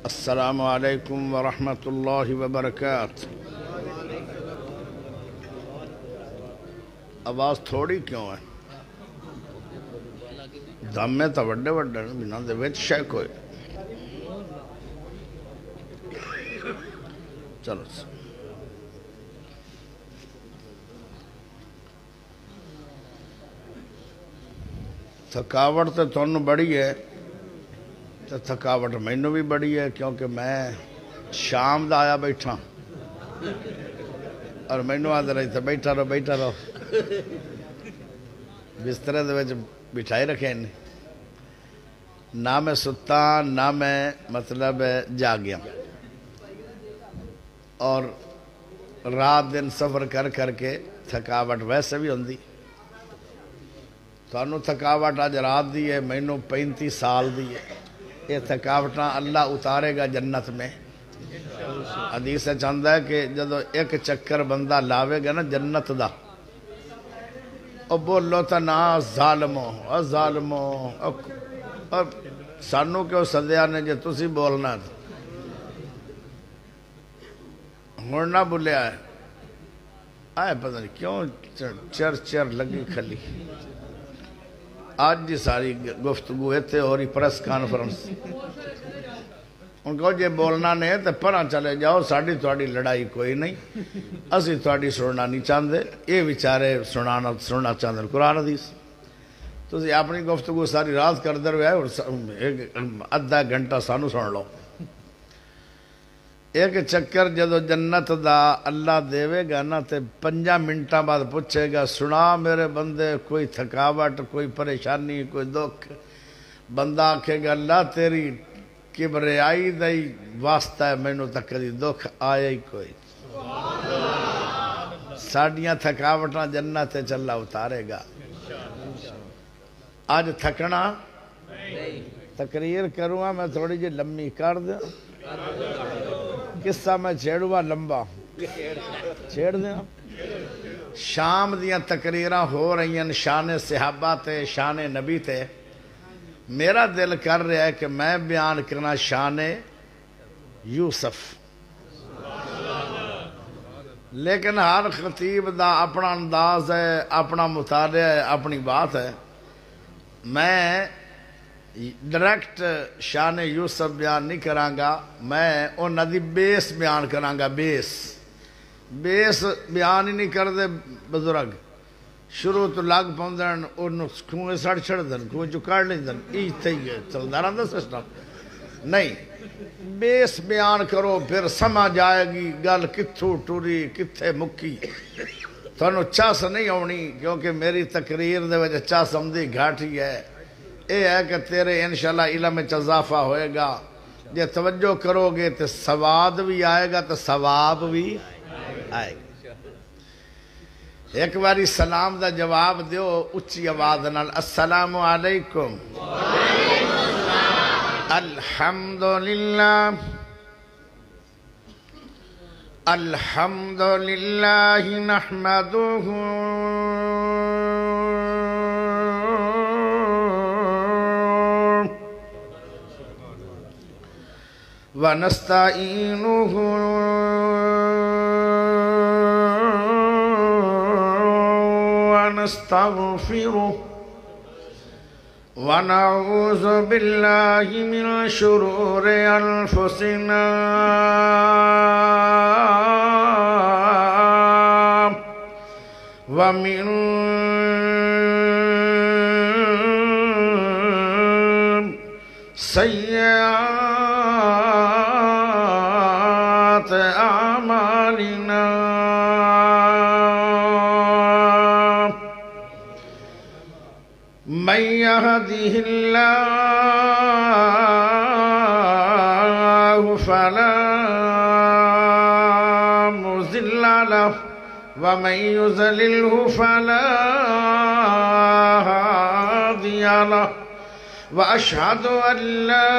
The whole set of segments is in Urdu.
السلام علیکم ورحمۃ اللہ وبرکاتہ۔ آواز تھوڑی کیوں ہے؟ دمے تو وڈے وڈے بنا دے وچ شے کوئی۔ چلو تھکاوٹ تو تھانوں بڑی ہے، تو تھکاوٹ مینوں بھی بڑی ہے، کیونکہ میں شام دا آیا بیٹھا اور مینوں آدھے رہی تھا بیٹھا رہو بسترے دے وچ بٹھائی رکھے نے، نہ میں ستا نہ میں مطلب جاگیا، اور رات دن سفر کر کے تھکاوٹ ویسے بھی ہوندی۔ تھانوں تھکاوٹ اج رات دی ہے، مینوں 35 سال دی ہے۔ یہ تھکاوٹاں اللہ اتارے گا جنت میں۔ حدیث چاہتا ہے کہ جدو ایک چکر بندہ لاوے گا نا جنت دا، او بولو تا نا ظالمو اور سانو کیوں سدیا نے جے تسی بولنا ہوں نہ بولیا ہے آئے پتہ نہیں کیوں چر لگی کھلی۔ آج جی ساری گفتگو اتنے ہو رہی پریس کانفرنس، ان کو جے بولنا نہیں تو پرا چلے جاؤ، ساڑی تھوڑی لڑائی کوئی نہیں، اسی تھوڑی سننا نہیں چاہتے، یہ بیچارے سننا چاہتے قرآن حدیث۔ تو اپنی گفتگو ساری رات کردے رہے اور ادھا گھنٹہ سانو سن لو۔ ایک چکر جدو جنت دا اللہ دے گا نا تے 5 منٹاں بعد پوچھے گا سنا میرے بندے کوئی تھکاوٹ، کوئی پریشانی، کوئی دکھ؟ بندہ آکھے گا اللہ تیری کبریائی دائی واسطہ ہے، مینوں تک کدی دکھ آیا ہی کوئی۔ ساڑیاں تھکاوٹاں جنت چلا اتارے گا۔ آج تھکنا تقریر کروں گا میں تھوڑی جی لمبی کر دیں، قصہ میں چھیڑوا لمبا چھیڑ دیں۔ شام دیاں تقریراں ہو رہی ہیں شان صحابہ تے شان نبی تے، میرا دل کر رہا ہے کہ میں بیان کرنا شان یوسف، لیکن ہر خطیب دا اپنا انداز ہے، اپنا مطالعہ ہے، اپنی بات ہے۔ میں ڈائریکٹ شان یوسف بیان نہیں کرانگا، میں انہاں دی بیس بیان کرانگا۔ بیس بیان ہی نہیں کردے بزرگ، شروع تو لگ پاؤندن انہوں کھوئے سڑ چھڑ دن، کھوئے چکاڑ لیں دن، ایتھے ہی ہے چلدا رہندا سسٹم نہیں۔ بیس بیان کرو پھر سمجھ آئے گی گل کتھوں ٹوری کتھے مکی۔ تھانوں چاس نہیں آنی، کیونکہ میری تقریر دے وجہ چاس آمدی گھاٹی ہے۔ اے ہے کہ تیرے انشاءاللہ علم میں اضافہ ہوئے گا، جے توجہ کرو گے تو سواد بھی آئے گا تو ثواب بھی آئے گا۔ ایک باری سلام دا جواب دیو اچھی آواز نال، السلام علیکم۔ الحمدللہ الحمدللہ نحمدہ ونستعینہ ونستغفرہ ونعوذ باللہ من شرور انفسنا ومن سیئات اعمالنا من يهده الله فلا مضل له ومن يضلله فلا هادي له وأشهد أن لا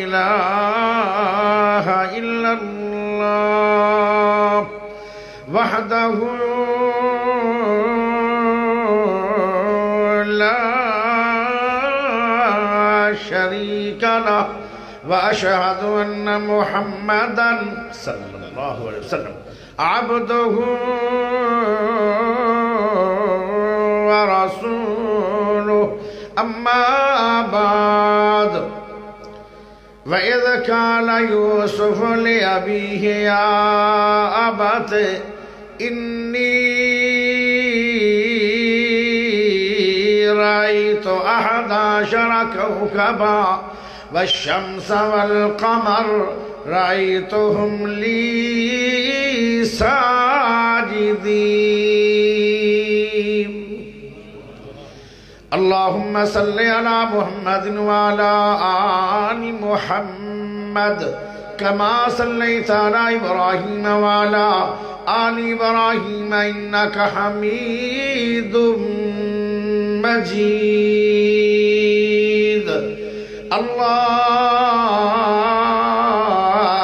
إله إلا الله وحده لا شريك له وأشهد أن محمدا صلى الله عليه وسلم عبده ورسوله أما بعد وإذ قال يوسف لأبيه يا أبت إني رأيت 11 كوكبا والشمس والقمر رأيتهم لي ساجدين اللهم صل على محمد وعلى آل محمد كما صليت على إبراهيم وعلى آل إبراهيم إنك حميد مجيد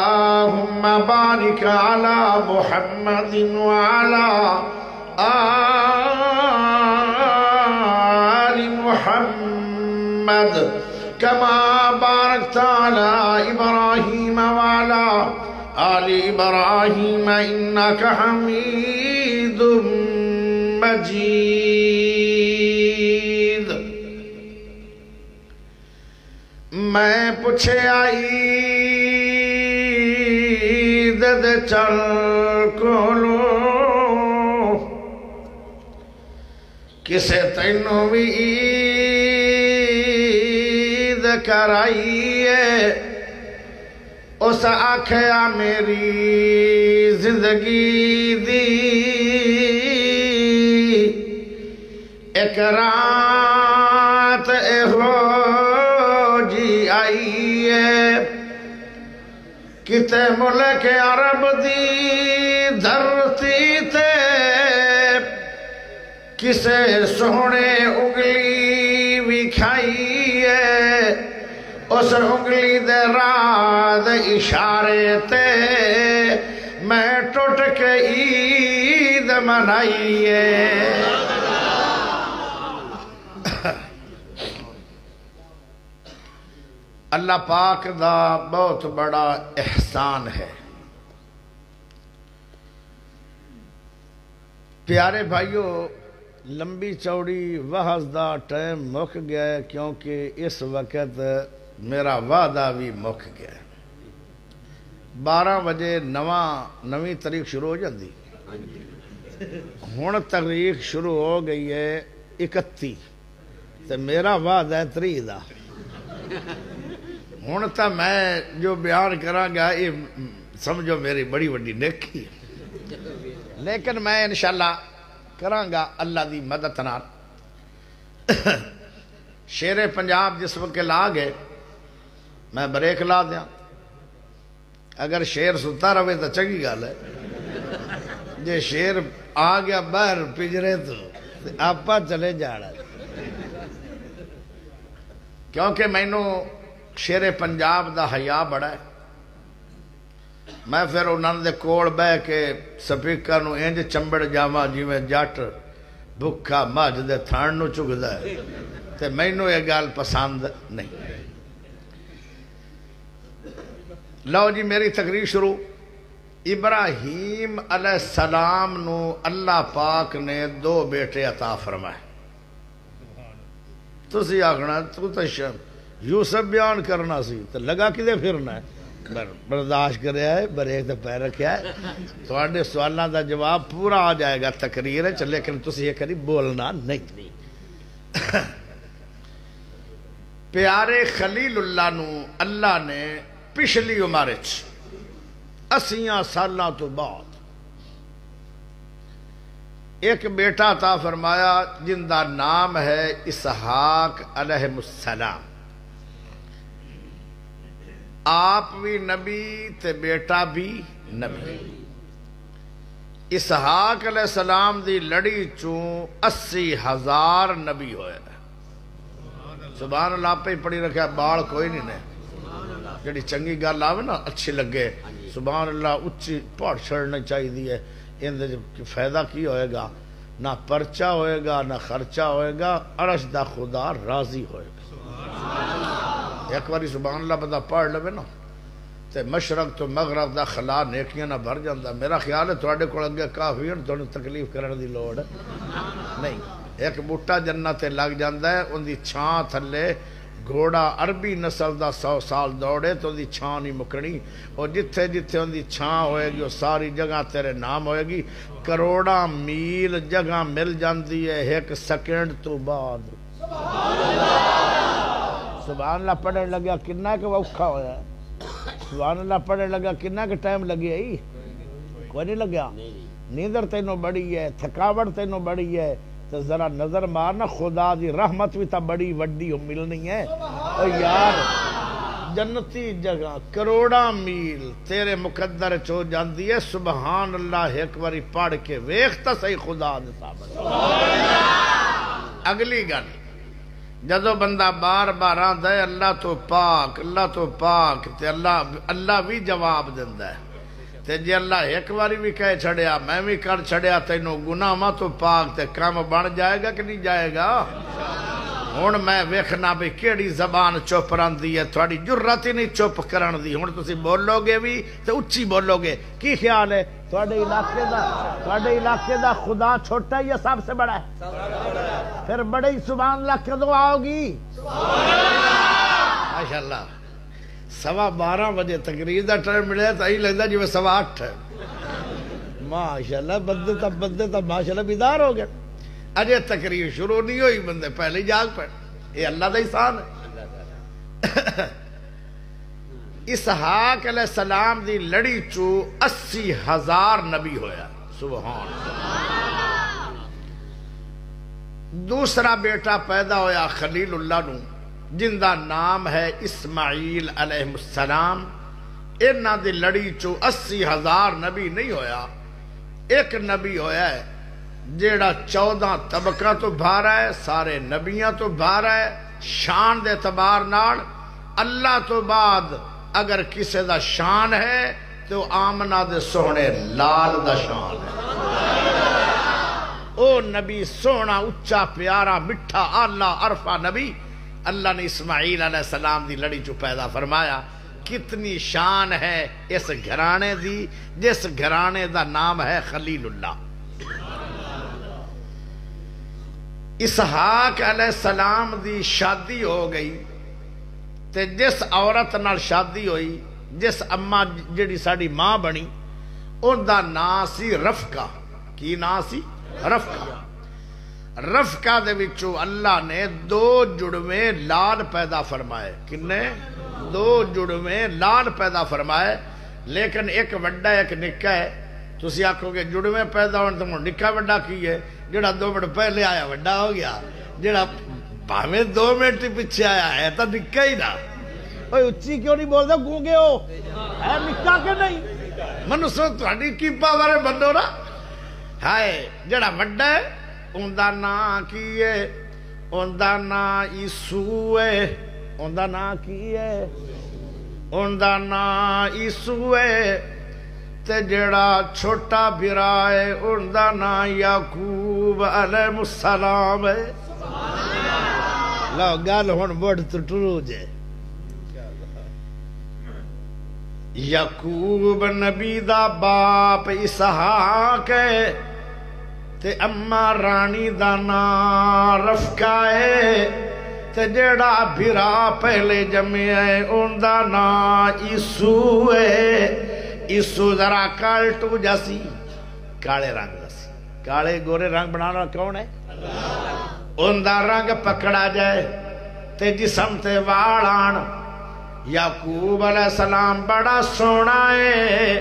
اللهم بارك على محمد وعلى آل محمد كما باركت على إبراهيم وعلى آل إبراهيم إنك حميد مجيد میں پوچھے آئی دد چل کولو کسے تینوں بھی عید کرائیے اس آکھیا میری زندگی دی ایک رات ہو جی آئیے کتے ملک عرب دی دھرتی تے کسے سونے اگلی بھی کھائیے اس انگلی دے راز اشارے تے میں ٹوٹ کے عید منائیے اللہ پاک دا بہت بڑا احسان ہے پیارے بھائیو لمبی چوڑی وحض دا ٹائم مک گیا ہے کیونکہ اس وقت میرا وعدہ بھی مک گیا ہے 12 بجے نویں تاریخ شروع ہو جاندی ہون تاریخ شروع ہو گئی ہے 31 تو میرا وعدہ ہے 3 دا ہون تا میں جو بیان کراں گا یہ سمجھو میری بڑی وڈی نیکی لیکن میں انشاءاللہ کراں گا اللہ دی مدد نال شیر پنجاب جس وقت لا گئے میں بریک لا دیاں اگر شیر ستا رہے تو چنگی گل ہے جے شیر آ گیا باہر پجرے تو آپا چلے جانا کیونکہ مینوں شیر پنجاب دا حیا بڑا ہے میں پھر انہوں دے کوڑ بہ کے سپیکر نو انج چمبڑ جاواں جویں جٹ بھکھا مجھ دے تھان نو چگدا ہے تے مینوں یہ گل پسند نہیں لو جی میری تقریر شروع ابراہیم علیہ السلام نو اللہ پاک نے 2 بیٹے عطا فرمائے تسی آکھنا تو یوسف بیان کرنا سی تو لگا کدے پھرنا ہے برداشت کریا ہے بریک تے پیر رکھیا ہے تواڈے سوالاں دا جواب پورا آ جائے گا تقریر ہے لیکن تسی یہ کری بولنا نہیں پیارے خلیل اللہ نو اللہ نے پچھلی عمر 80 سالاں تو بعد ایک بیٹا عطا فرمایا جن دا نام ہے اسحاق علیہ السلام آپ بھی نبی تے بیٹا بھی نبی اسحاق علیہ السلام دی لڑی چوں 80,000 نبی ہوئے سبحان اللہ آپ ہی پڑھی رکھا بال کوئی نہیں نے جڑی چنگی گل آوے نا اچھی لگے سبحان اللہ اچھی پڑھ چھڑنا چاہیے دی فائدہ کی ہوئے گا نہ پرچہ ہوئے گا نہ خرچہ ہوئے گا عرش دا خدا راضی ہوئے گا ایک باری سبحان اللہ بندہ پڑھ لے نا تے مشرق تو مغرب دا خلا نیکیاں نہ بھر جاندا. میرا خیال ہے تواڈے کول اگے کافی ہے تانوں تکلیف کرن دی لوڑ نہیں. ایک بوٹا جنت تے لگ جاندا ہے ان دی چھاں تھلے گھوڑا عربی نسل دا 100 سال دوڑے تو ان دی چھاں نہیں مکڑی. اور جتھے جتھے ان دی چھاں ہوئے گی وہ ساری جگہ تیرے نام ہوئے گی. کروڑاں میل جگہ مل جاندی ہے ایک سیکنڈ تو بعد. سبحان اللہ پڑھنے لگیا کنا کہ اوکھا ہویا ہے. سبحان اللہ پڑھنے لگا کنا کہ ٹائم لگی ہے کوئی نہیں لگیا. نیندر تینوں بڑی ہے تھکاوٹ تینوں بڑی ہے تو ذرا نظر مارنا خدا دی رحمت بھی تا بڑی وڈی ہو ملنی ہے. او یار جنتی جگہ کروڑاں میل تیرے مقدر چو جاندی ہے. سبحان اللہ ایک باری پڑھ کے ویکھتا صحیح خدا دے ثابت. اگلی گل جدو بندہ بار بار آندا ہے اللہ تو پاک تے اللہ بھی جواب دیندا ہے. تے جے اللہ ایک باری بھی کہہ چھڑیا میں بھی کر چھڑیا تینوں گناہاں تو پاک تے کام بن جائے گا کہ نہیں جائے گا. ہن میں ویکھنا بھی کیڑی زبان چپ رہندی ہے. تھوڑی جرت ہی نہیں چپ کرن دی. ہن تسی بولو گے بھی تے اچھی بولو گے. کی خیال ہے تواڈے علاقے دا خدا چھوٹا یا سب سے بڑا ہے؟ پھر بڑے ہی سبحان اللہ کدو آؤ گی؟ ماشاءاللہ 12:15 بجے تقریر دا ٹائم ملے تو ہی لگتا جی 8:15 ہے. ماشاءاللہ بندے تا ماشاءاللہ بیدار ہو گئے. اجے تقریر شروع نہیں ہوئی بندے پہلے جاگ پڑ. یہ اللہ دا احسان ہے. اسحاق علیہ السلام دی لڑی چو 80,000 نبی ہویا. سبحان اللہ. دوسرا بیٹا پیدا ہویا خلیل اللہ نو جن دا نام ہے اسماعیل علیہ السلام. انہاں دی لڑی چو 80,000 نبی نہیں ہویا. ایک نبی ہویا ہے جیڑا 14 طبقہ تو بھارا ہے سارے نبیاں تو بھارا ہے. شان دے اعتبار نال اللہ تو بعد اگر کسے دا شان ہے تو آمنہ دے سونے لال دا شان ہے. او نبی سونا اچھا پیارا مٹھا آلہ عرفہ نبی اللہ نے اسماعیل علیہ السلام دی لڑی چو پیدا فرمایا. کتنی شان ہے اس گھرانے دی جس گھرانے دا نام ہے خلیل اللہ. اسحاق علیہ السلام دی شادی ہو گئی تے جس عورت نال شادی ہوئی جس اماں جڑی ساڑی ماں بنی ان دا نام سی رفقہ. کی نام سی؟ رفقہ. رفقہ دے وچوں اللہ نے 2 جڑویں لال پیدا فرمائے. کنے؟ 2 جڑویں لال پیدا فرمائے. لیکن ایک وڈا ایک نکا ہے. تسی آکھو گے جڑویں پیدا ہونے تو نکا وڈا کی ہے؟ جڑا 2 منٹ پہلے آیا وڈا ہو گیا. جڑا بھاویں 2 منٹ پیچھے آیا ہے تو نکا ہی نہ. اوے اچھی کیوں نہیں بولدا گونگے ہو؟ ہے نکا کہ نہیں؟ منو سو تہاڈی کی پاور ہے بندو نا. ہائے جڑا وڈا ہے ان دا نام کی ہے؟ ان دا نام عیسو ہے. ان دا نام کی ہے؟ ان دا نام عیسو ہے. تے جڑا چھوٹا بھرا ہے ان دا نام یعقوب علیہ السلام ہے. لو گل ہن بڑھ تو ٹرو جے. یعقوب نبی دا باپ اسحاق ہے تے اماں رانی دا نام رفقہ ہے. تے جڑا بھرا پہلے جمع ہے ان دا نام عیسو ہے. عیسو ذرا کالٹو جاسی کالے رنگ جاسی. کالے گورے رنگ بنانا کون ہے؟ ان دا رنگ پکڑا جائے تے جسم تے وال آن. یعقوب علیہ السلام بڑا سونا ہے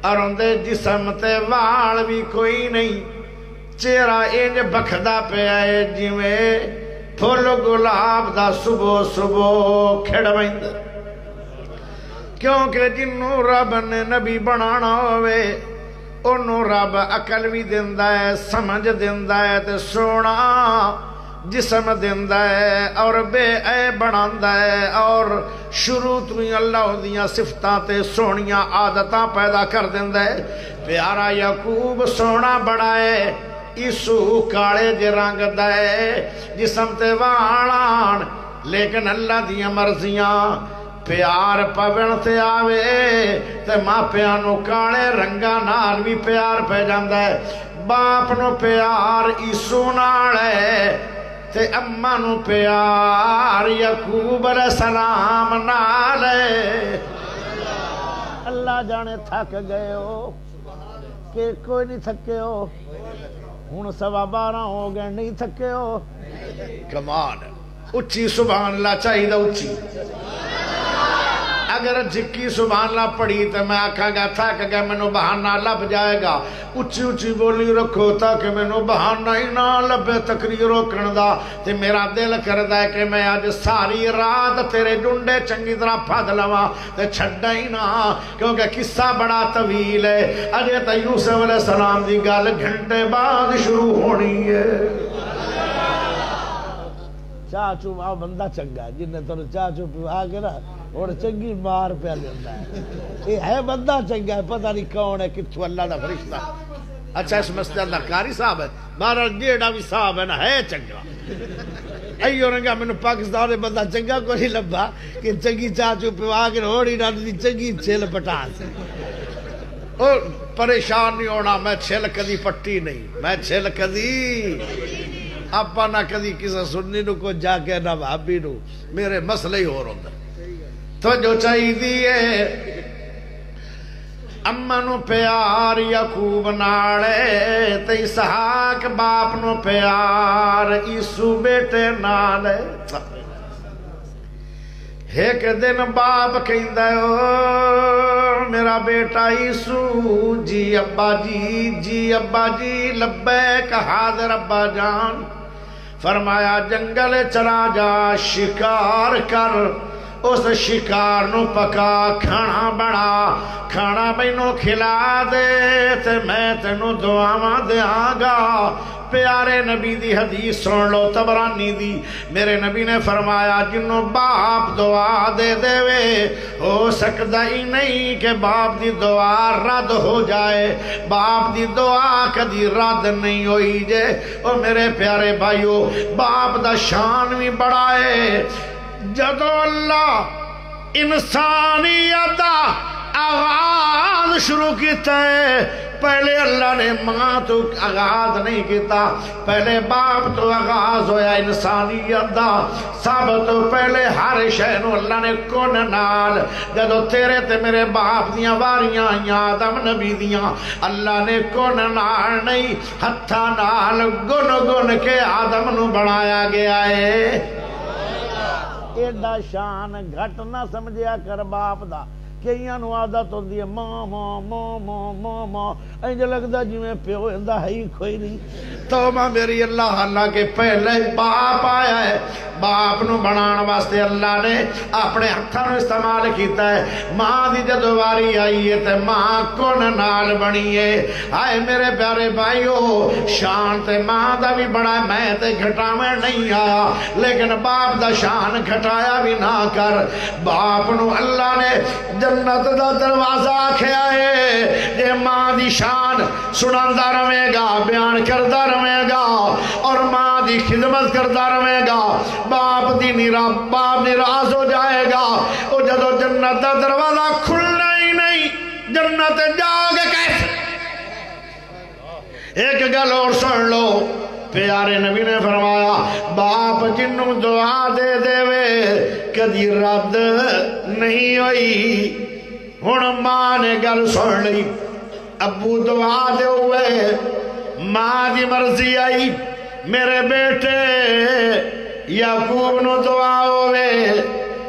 اور ان دے جسم تے وال بھی کوئی نہیں. چہرہ انج بکھدا پیا ہے جویں پھل گلاب دا صبح صبح کھڑ ویندا. کیونکہ جنوں رب نے نبی بنانا ہوئے انہوں رب عقل بھی دیندا ہے سمجھ دیندا ہے تے سونا جسم دیندا ہے اور بے عیب بناندا ہے. اور شروع تو ہی اللہ دیاں صفتاں تے سونیاں عادتاں پیدا کر دیندا ہے. پیارا یعقوب سونا بڑا ہے. عیسو کالے جے رنگ دا ہے. جسم تے وال آن لیکن اللہ دیاں مرضیاں پیار پون تے آوے تے ماں پیانو کانے رنگا نال بھی پیار پہ جاندہ ہے باپ نو پیار عیسو نال ہے تے اماں نو پیار یعقوب علیہ السلام نال ہے اللہ جانے تھک گئے ہو کہ کوئی نہیں تھکے ہو ہن 12:15 ہو گئے نہیں تھکے ہو کمال اچھی سبحان اللہ چاہیے دا اچھی اگر جھکی سبحان اللہ پڑھی تو میں آکھا گا تھک گیا مینوں بہانہ لب جائے گا اچھی اچھی بولی رکھو تاکہ مینوں بہانہ ہی نہ لبے تقریر روکن دا تے میرا دل کردا ہے کہ میں آج ساری رات تیرے جنڈے چنگی طرح پھد لواں تے چھڈا ہی نہ کیونکہ قصہ بڑا طویل ہے اجے تے یوسف علیہ السلام دی گل گھنٹے بعد شروع ہونی ہے چاہ چو ماں بندہ چنگا ہے جنہیں تو چاہ چو پیوا کے نا اور چنگی مار پہ لیتا ہے یہ ہے بندہ چنگا ہے پتہ نہیں کون ہے کتھو اللہ دا فرشتہ اچھا اس مسجد اللہ کاری صاحب ہے بارہ ڈیڑا بھی صاحب ہے نا ہے چنگا ایو رنگا میں نے پاکستان بندہ چنگا کو نہیں لبا کہ چنگی چاہ چو پیوا کے ہوڑی نہ دی چنگی چھل پٹا سے اور پریشان نہیں ہونا میں چھل کدی پٹی نہیں میں چھل کدی اپا نہ کدی کسی سننی نو کو جا کے نہ بھابی نو میرے مسئلے ہی ہو رہا تو جو چاہی دیئے اماں نو پیار یعقوب نالے تے اسحاق باپ نو پیار عیسو بیٹے نالے ایک دن باپ کہندا ہے میرا بیٹا عیسو جی ابا جی لبیک حاضر ابا جان فرمایا جنگل چلا جا شکار کر اس شکار نو پکا کھانا بنا کھانا مینوں کھلا دے تے میں تینوں دعاواں دیاں گا پیارے نبی دی حدیث سن لو طبرانی دی میرے نبی نے فرمایا جنوں باپ دعا دے دے وے ہو سکتا ہی نہیں کہ باپ دی دعا رد ہو جائے باپ دی دعا کدی رد نہیں ہوئی جے او میرے پیارے بھائیو باپ دا شان بھی بڑا ہے جدو اللہ انسانیت دا آغاز شروع کیتا ہے پہلے اللہ نے ماں تو آغاز نہیں کیتا پہلے باپ تو آغاز ہویا انسانیت دا سب تو پہلے ہر شے نو اللہ نے کون نال جدو تیرے تے میرے باپ دیاں واریاں آدم نبی دیاں اللہ نے کون نال نہیں ہتھاں نال گن گن کے آدم نو بنایا گیا ہے ایڈا شان گھٹ نہ سمجھیا کر باپ دا کئیاں نو عادت ہوندی ہے ماں ماں ماں ماں ماں ماں انج لگدا جویں پیو ہندا ہے ہی کوئی نہیں توبہ میری اللہ اللہ کے پہلے باپ آیا ہے باپ نو بنان واسطے اللہ نے اپنے ہتھاں نو استعمال کیتا ہے ماں دی جدو واری آئی ہے تے ماں کون نال بنی ہے ہائے میرے پیارے بھائیو شان تے ماں دا بھی بڑا میں تے گھٹاویں نہیں آیا لیکن باپ دا شان گھٹایا بھی نہ کر باپ نو اللہ نے جنت دا دروازہ کھیا ہے یہ ماں دی شان سناندا رہے گا بیان کردا رہے گا اور ماں دی خدمت کردا رہے گا باپ ناراض ہو جائے گا اور جدو جنت دا دروازہ کھلنا ہی نہیں جنت جاؤ گے کیسے ایک گل اور سن لو پیارے نبی نے فرمایا باپ جنوں دعا دے دے وے کدی رد نہیں ہوئی ہن ماں نے گل سن لی ابو دعا دے ہوئے ماں دی مرضی آئی میرے بیٹے یعقوب نو دعا ہوئے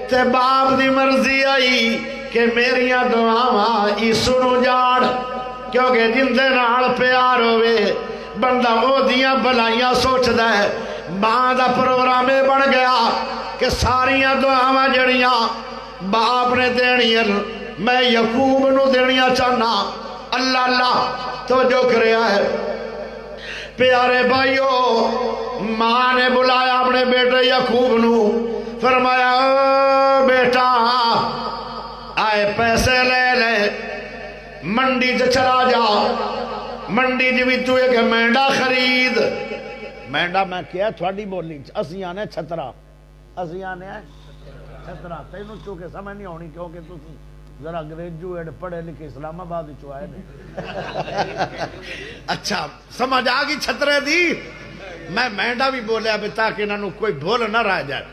تے باپ دی مرضی آئی کہ میریاں دعاواں عیسو نو جان کیونکہ جن دے نال پیار ہوئے بندہ وہ دیاں بلائیاں سوچ دے ماں دا پروگرام بن گیا کہ ساریاں دعاواں جڑیاں باپ نے دینیاں میں یعقوب نو دینیاں چاہنا اللہ اللہ تو جو کریا ہے پیارے بھائیو ماں نے بلایا اپنے بیٹے یعقوب نو فرمایا بیٹا آئے پیسے لے لے منڈی سے چلا جا منڈی جی بھی تو ایک مینڈا خرید مینڈا میں کیا تھوڑی بولی اسی آنے چھترا اسی آنے ہیں چھترا تینوں چونکہ سمجھ نہیں ہونی کیونکہ تسی ذرا گریجویٹ پڑھے لکھے اسلام آباد چوائے نے اچھا سمجھ آ گئی چھترے دی میں مینڈا بھی بولیا بھی تاکہ انہوں کوئی بھول نہ رہ جائے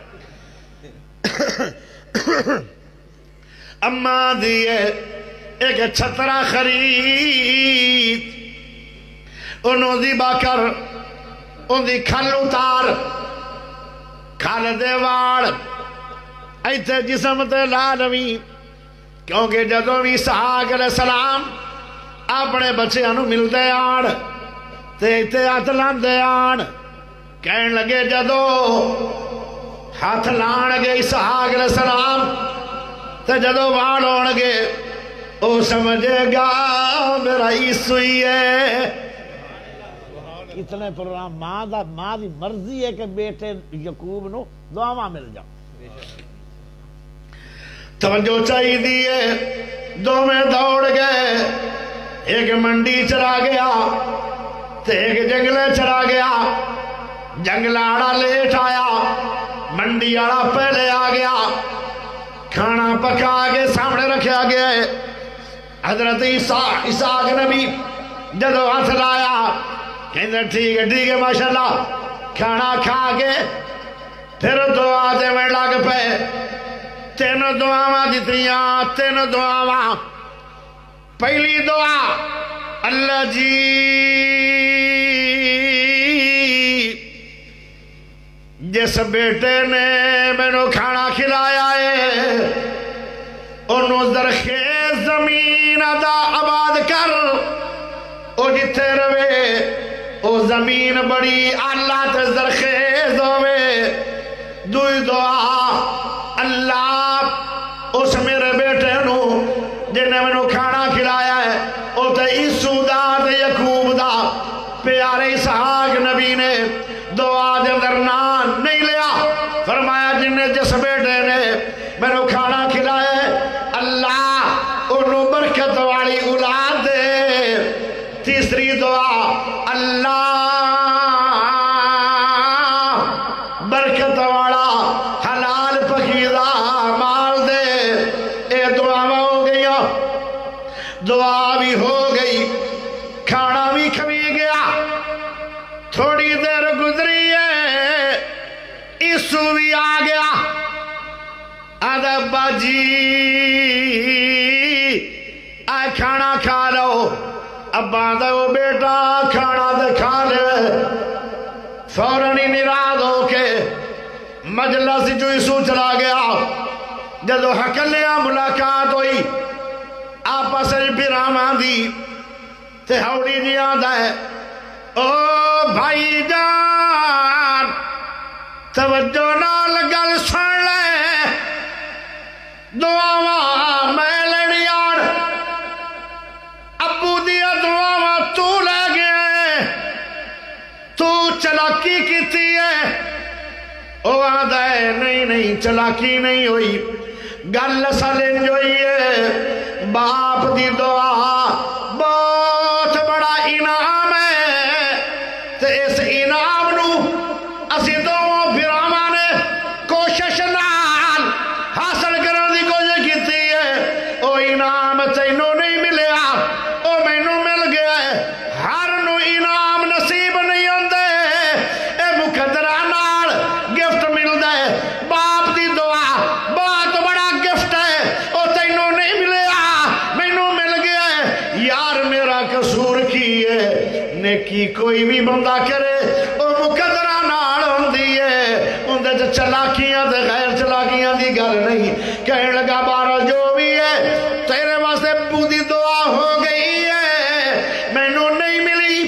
اماں دیئے ایک چھترا خرید انہوں دی باکر ان دی کھل اتار کھل دے واڑ ایتھے جسم تے لالوی کیونکہ جدوں بھی اسحاق علیہ السلام اپنے بچے انہوں مل دے آن تے ایتھے ہاتھ لان دے آن کہن لگے جدو ہاتھ لان گے اسحاق علیہ السلام تے جدو وان ہون گے او سمجھے گا میرا عیسوی ہے اتنے پروگرام ماں دی مرضی ہے کہ بیٹے یعقوب نو دعاواں مل جاؤ توجہ چاہی دیئے دو میں دوڑ گئے ایک منڈی چلا گیا تے ایک جنگلے چلا گیا جنگلہ آڑا لیٹ آیا منڈی آڑا پہلے آ گیا کھانا پکا کے سامنے رکھا گیا ہے حضرت اسحاق نبی جدو ہاتھ لایا کہنے ٹھیک ہے ماشاءاللہ کھانا کھا کے پھر دعا دے میں لگ پہ تین دعاواں دتیاں تین دعاواں پہلی دعا اللہ جی جس بیٹے نے مینوں کھانا کھلایا ہے انہوں زرخیز زمین دا آباد کر او جتھے روے او زمین بڑی اللہ تے زرخیز ہوئے دوئی دعا اللہ اس میرے بیٹے نو جنہیں میں نو کھانا کھلایا ہے او تے عیسو دا تے یعقوب دا پیارے اسحاق نبی نے دعا دے اندر نان نہیں لیا فرمایا جنہیں جس بیٹے نے میں نو کھانا کھلایا ہے اللہ انہوں برکت والی اولاد دے تیسری دعا اللہ برکت والا حلال پکیدہ مال دے اے دعا ہو گئی دعا بھی ہو گئی کھانا بھی کھوی گیا تھوڑی دیر گزری ہے عیسو بھی آ گیا آدھا باجی آئے کھانا کھا لو ابا دو بیٹا کھانا دے کھا لے فوراً ہی نراض ہو کے مجلس جو عیسو چلا گیا جدو حکلیاں ملاقات ہوئی آپس پیراواں دی تے ہاؤڑی جی آندا ہے او بھائی جان توجہ نال گل سن لے دعاواں میں لینی آن ابو دیا دعاواں تو لے گئے تو چلاکی کیتی ہے او آندا ہے نہیں چلاکی نہیں ہوئی گل سالن ہوئی ہے باپ دی دعا بہت بڑا انعام ہے تے اس انعام نو اسی دو پھراواں نے کوشش نال حاصل کرنے دی کوشش کیتی ہے او انعام تینوں نہیں ملیا او مینوں مل گیا ہے ہر نو انعام نصیب نہیں ہوندے اے مقدرہ نال گفٹ ملدا ہے باپ دی دعا بہت بڑا گفٹ ہے او تینوں نہیں ملیا مینوں مل گیا ہے یار میرا قصور کی ہے نیکی کوئی بھی بندہ کرے او مقدرہ نال ہوندی ہے اندے تے چلاکیاں تے غیر چلاکیاں دی گل نہیں کہنے لگا بارہ جو بھی ہے تیرے واسطے پوری دعا ہو گئی ہے مینوں نہیں ملی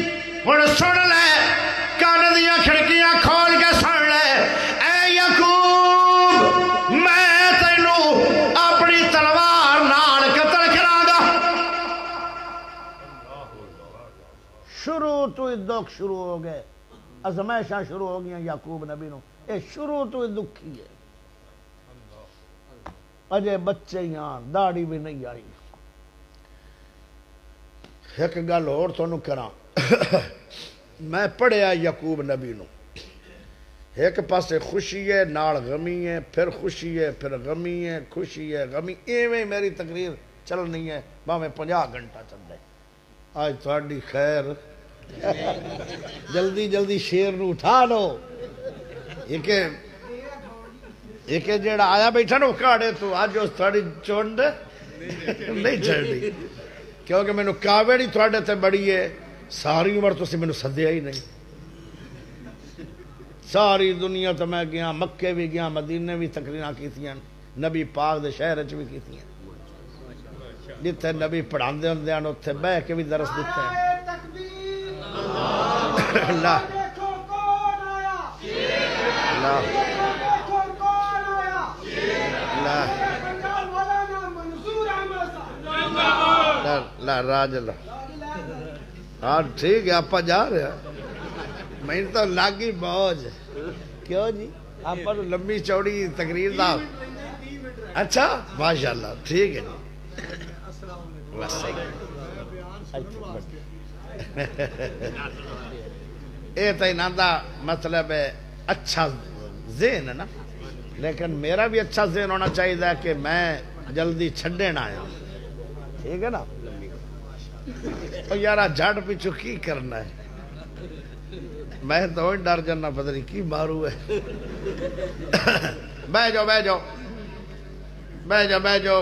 ہن سن لے کان دیاں کھڑکیاں کھول کے سن لے اے یعقوب میں تینوں اپنی تلوار نال قتل کراں گا شروع تو دکھ شروع ہو گئے ازمائشاں شروع ہو گئی یعقوب نبی نو اے شروع تو دکھی ہے اجے بچے یہاں داڑھی بھی نہیں آئی ایک گل اور تانوں کراں میں پڑھیا یعقوب نبی نو ایک پاسے خوشی ہے نال غمی ہے، پھر خوشی ہے پھر غمی ہے، خوشی ہے غمی، ایویں میری تقریر چلنی ہے باویں 50 گھنٹہ چل رہے۔ آج تھوڑی خیر، جلدی جلدی شیر نو اٹھا لو۔ ایک جیڑا آیا بیٹھا نا کاڑے تو آج اس تھوڑی چونڈ نہیں چڑھنی، کیونکہ میں نے کاوڑی تھوڑے تے بڑی ہے، ساری عمر تو میں نے سدیا ہی نہیں۔ ساری دنیا تو میں گیا، مکے بھی گیا، مدینے بھی تقریراں کیتیاں، نبی پاک دے شہر چ بھی کیتیاں، جتھے نبی پڑھاندے ہوندے ہیں اتھے بہ کے بھی درس دیتے ہیں۔ اللہ راج اللہ، ہاں ٹھیک ہے، آپ جا رہے ہیں، میں تو لاگی موج۔ کیوں جی آپ لمبی چوڑی تقریر دا؟ اچھا ماشاءاللہ، ٹھیک ہے جی، بس یہ تو انہاں دا مطلب ہے اچھا ذہن ہے نا، لیکن میرا بھی اچھا ذہن ہونا چاہیے کہ میں جلدی چھڈے نہ آیا، ٹھیک ہے نا؟ یارا جھڑ پیچھو کی کرنا ہے، میں تو ڈر جانا پتہ نہیں کی مارو ہے۔ بہ جاؤ بہ جاؤ بہ جاؤ بہ جاؤ،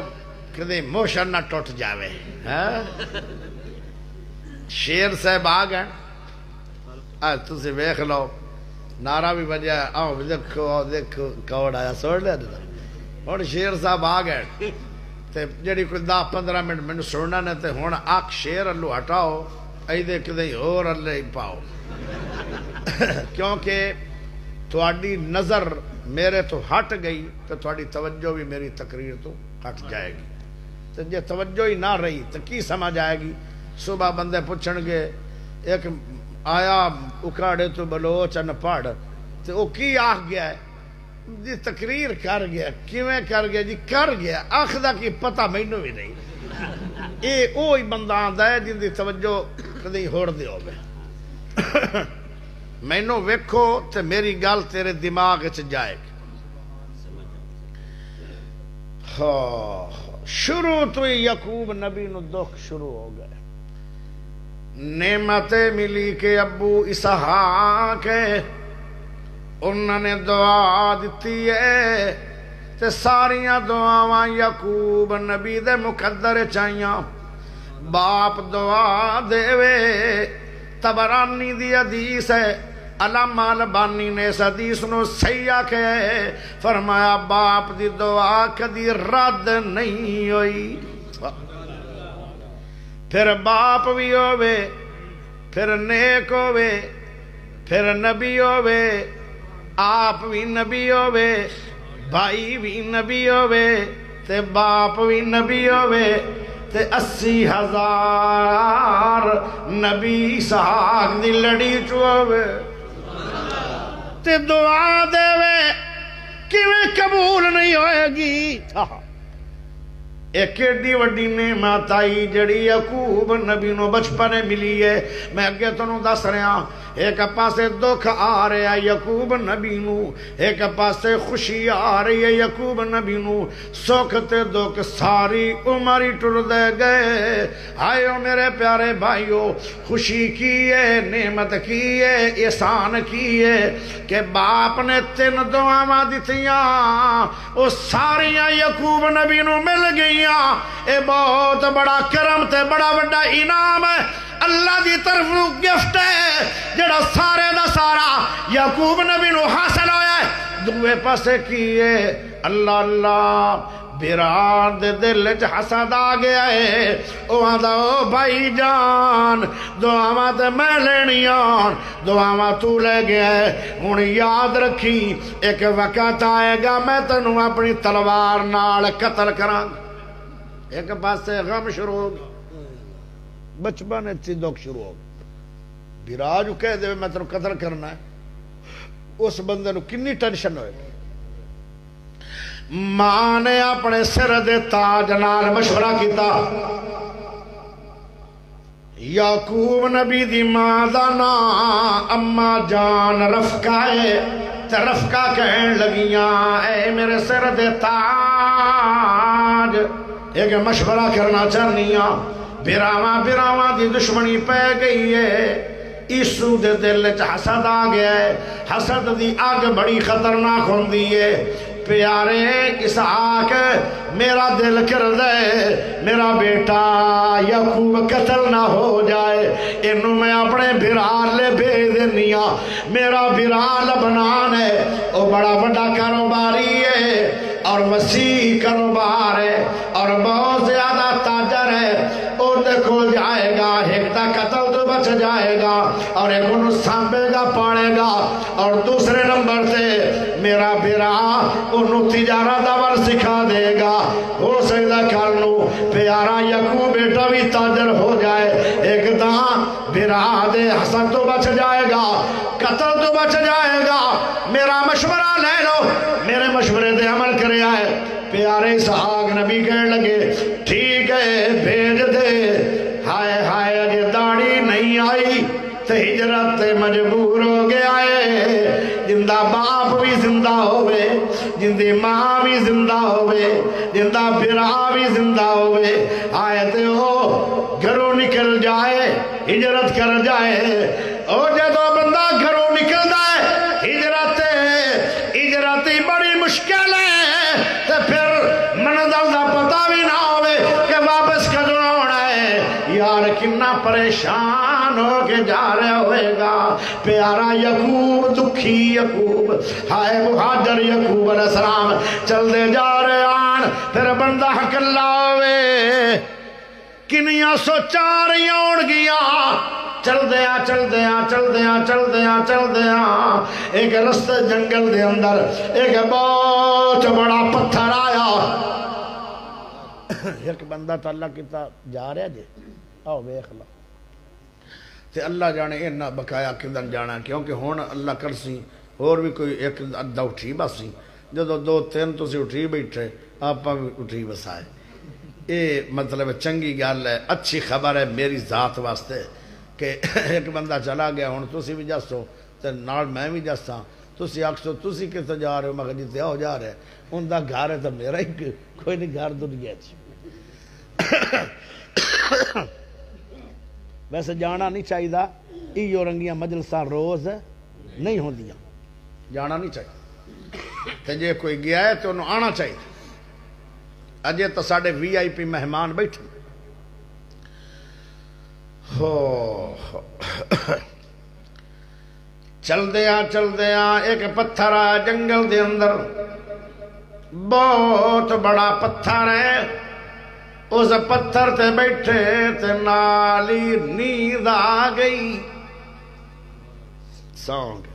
کدی موشن نہ ٹوٹ جاوے۔ شیر صاحب آ گئے، آج تسی ویکھ لو، نعرہ بھی بجا، آؤ دیکھو آؤ دیکھو کوڑ آیا، سوڑ لیا ہوں شیر صاحب آ گئے تے جڑی کوئی 10-15 منٹ میں سننا نے تے ہوں آکھ شیر اللہ ہٹاؤ، ایدے کدے اور اللہ ہی پاؤ، کیونکہ تھوڑی نظر میرے تو ہٹ گئی تو تھوڑی توجہ بھی میری تقریر تو ہٹ جائے گی، تو جے توجہ ہی نہ رہی تو کی سمجھ آئے گی؟ صبح بندے پوچھن گے ایک آیا اکاڑے تو بلوچ ان پڑھ تو وہ کی آکھ گیا ہے جی تقریر کر گیا، کیویں کر گیا جی کر گیا، آخدہ کی پتہ مینوں بھی نہیں، یہ وہی بندہ آندا ہے جن دی توجہ کدی ہوڑ دے ہوگے۔ مینوں ویکھو تے میری گل تیرے دماغ وچ جائے گی۔ شروع تو ہی یعقوب نبی نو دکھ شروع ہو گئے، نعمتیں ملی کہ ابو اسحاق انہوں نے دعا دیتی ہے تے ساریاں دعاواں یعقوب نبی دے مقدر چاہیاں، باپ دعا دے وے۔ تبرانی دی حدیث ہے، علامہ البانی نے اس حدیث نو صحیح آکھے، فرمایا باپ دی دعا کدی رد نہیں ہوئی۔ پھر باپ بھی ہووے، پھر نیک ہووے، پھر نبی ہووے، آپ بھی نبی ہووے، بھائی بھی نبی ہووے، تے باپ بھی نبی ہووے، تے 80,000 نبی اسحاق دی لڑی چووے، تے دعا دے وے کیویں قبول نہیں ہوئے گی؟ ایک ایڈی وڈی نعمت آئی جڑی یعقوب نبی نو بچپنے ملی ہے، میں اگے تنوں دس رہا، ایک پاسے دکھ آ رہا ہے یعقوب نبی نو، ایک پاسے خوشی آ رہی ہے یعقوب نبی نو، سکھ تے دکھ ساری عمر ہی ٹر دے گئے۔ آئیو میرے پیارے بھائیو، خوشی کی ہے، نعمت کی ہے، احسان کی ہے کہ باپ نے 3 دعاواں دتیاں، وہ ساریاں یعقوب نبی نو مل گئی۔ اے بہت بڑا کرم تے بڑا بڑا انعام ہے، اللہ دی طرف گفٹ ہے جڑا سارے دا سارا یعقوب نبی نو حاصل ہویا ہے۔ دوے پاسے کیے اللہ اللہ بیران دے دل چ حسد آ گیا ہے، او آندا او بھائی جان دعاواں تے میں لینیاں، دعاواں تو لے گیا ہے، ہن یاد رکھی ایک وقت آئے گا میں تینوں اپنی تلوار نال قتل کراں۔ ایک پاسے غم شروع ہو گیا، بچپن اچھی دکھ شروع ہو گیا، بیراج کہہ دے میں تینوں قتل کرنا ہے، اس بندے نو کنی ٹینشن ہوئے گی۔ ماں نے اپنے سر دے تاج نال مشورہ کیتا، یعقوب نبی دی ماں دا نام اما جان رفقہ ہے، رفقہ کہن لگیاں اے میرے سر دے تاج ایک مشورہ کرنا چاہنیاں براواں دی دشمنی پہ گئی ہے عیسو دے دل چ حسد آ گیا ہے حسد دی آگ بڑی خطرناک ہوندی ہے پیارے اسحاق میرا دل کر دے میرا بیٹا یعقوب قتل نہ ہو جائے انہوں میں اپنے بھرال لے بھیج دنیا میرا بھرال لبنان ہے وہ بڑا بڑا کاروباری ہے اور وسیع کاروبار ہے اور بہت زیادہ تاجر ہے وہ دیکھو جائے گا ایک تا قتل تو بچ جائے گا اور ایک انہوں سانبے گا پاڑے گا اور دوسرے نمبر سے میرا بیرا انہوں تجارہ دور سکھا دے گا ہو سکتا کالنو پیارا یعقوب بیٹا بھی تاجر ہو جائے ایک دان بیرا دے حسن تو بچ جائے گا قتل تو بچ جائے گا میرا مشورہ لے لو میرے مشورے دے عمل کرے آئے پیارے اسحاق نبی کہنے لگے ٹھیک ہے بھیج دے ہائے ہائے اجے داڑھی نہیں آئی تے ہجرت مجبور ہو گیا ہے جندہ باپ بھی زندہ ہوئے جندی ماں بھی زندہ ہوئے جندہ بھرا بھی زندہ ہوئے آئے تے ہو گھروں نکل جائے ہجرت کر جائے او جدو بندہ گھروں نکل جائے ہجرتی بڑی مشکل ہے تے پھر منزل دا پتہ بھی نہ ہوئے کہ واپس کدوں ہونا ہے یار کنا پریشان ہو کے جا رہے ہوئے گا پیارا یعقوب دکھی یعقوب ہائے مہاجر یعقوب علیہ السلام چل دے جا رہے آن پھر بندہ حق اللہ ہوئے کنیاں سوچا رہی ہون گیا چل دیا ایک رستہ جنگل دے اندر ایک بہت بڑا پتھر آیا ایک بندہ تا اللہ کتا جا رہا جے آؤ بیخ اللہ تے اللہ جانے اینا بقایا کدن جانا کیونکہ ہون اللہ کرسی اور بھی کوئی ایک ادھا اٹھی باسی جدو دو تین تو سے اٹھی بیٹھے آپا بھی اٹھی بسائے اے مطلب چنگی گال ہے اچھی خبر ہے میری ذات واسطے کہ ایک بندہ چلا گیا ہوں تسی بھی جاسو تے نال میں بھی جاسا تسی آکسو تسی کتے جا رہے ہو مگر جیتے ہو جا رہے ان دا گھر ہے تو میرا ہی کوئی نہیں گھر دنیا چی ویسے جانا نہیں چاہیے دا ایو رنگیاں مجلساں روز نہیں ہوں دیا جانا نہیں چاہیے تے جے کوئی گیا ہے تو انہوں آنا چاہیے اجے تو ساڑھے وی آئی پی مہمان بیٹھے چل دیا ایک پتھر ہے جنگل دے اندر بہت بڑا پتھر ہے اس پتھر تے بیٹھے تے نالی نیند آ گئی سانگ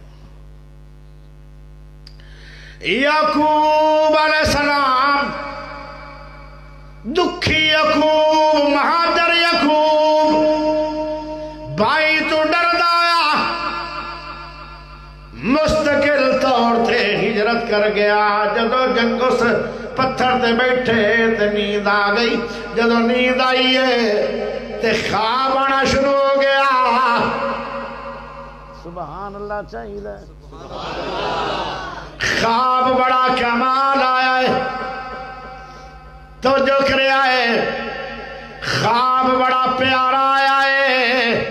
یعقوب علیہ السلام دکھی یعقوب مہاجر یعقوب بھائی تو ڈر دایا مستقل طور تے ہجرت کر گیا جدو جنگ اس پتھر تے بیٹھے تے نیند آ گئی جدو نیند آئی ہے تے خواب آنا شروع ہو گیا سبحان اللہ چاہیے خواب بڑا کمال آیا ہے تو جو کرے آئے خواب بڑا پیارا آیا ہے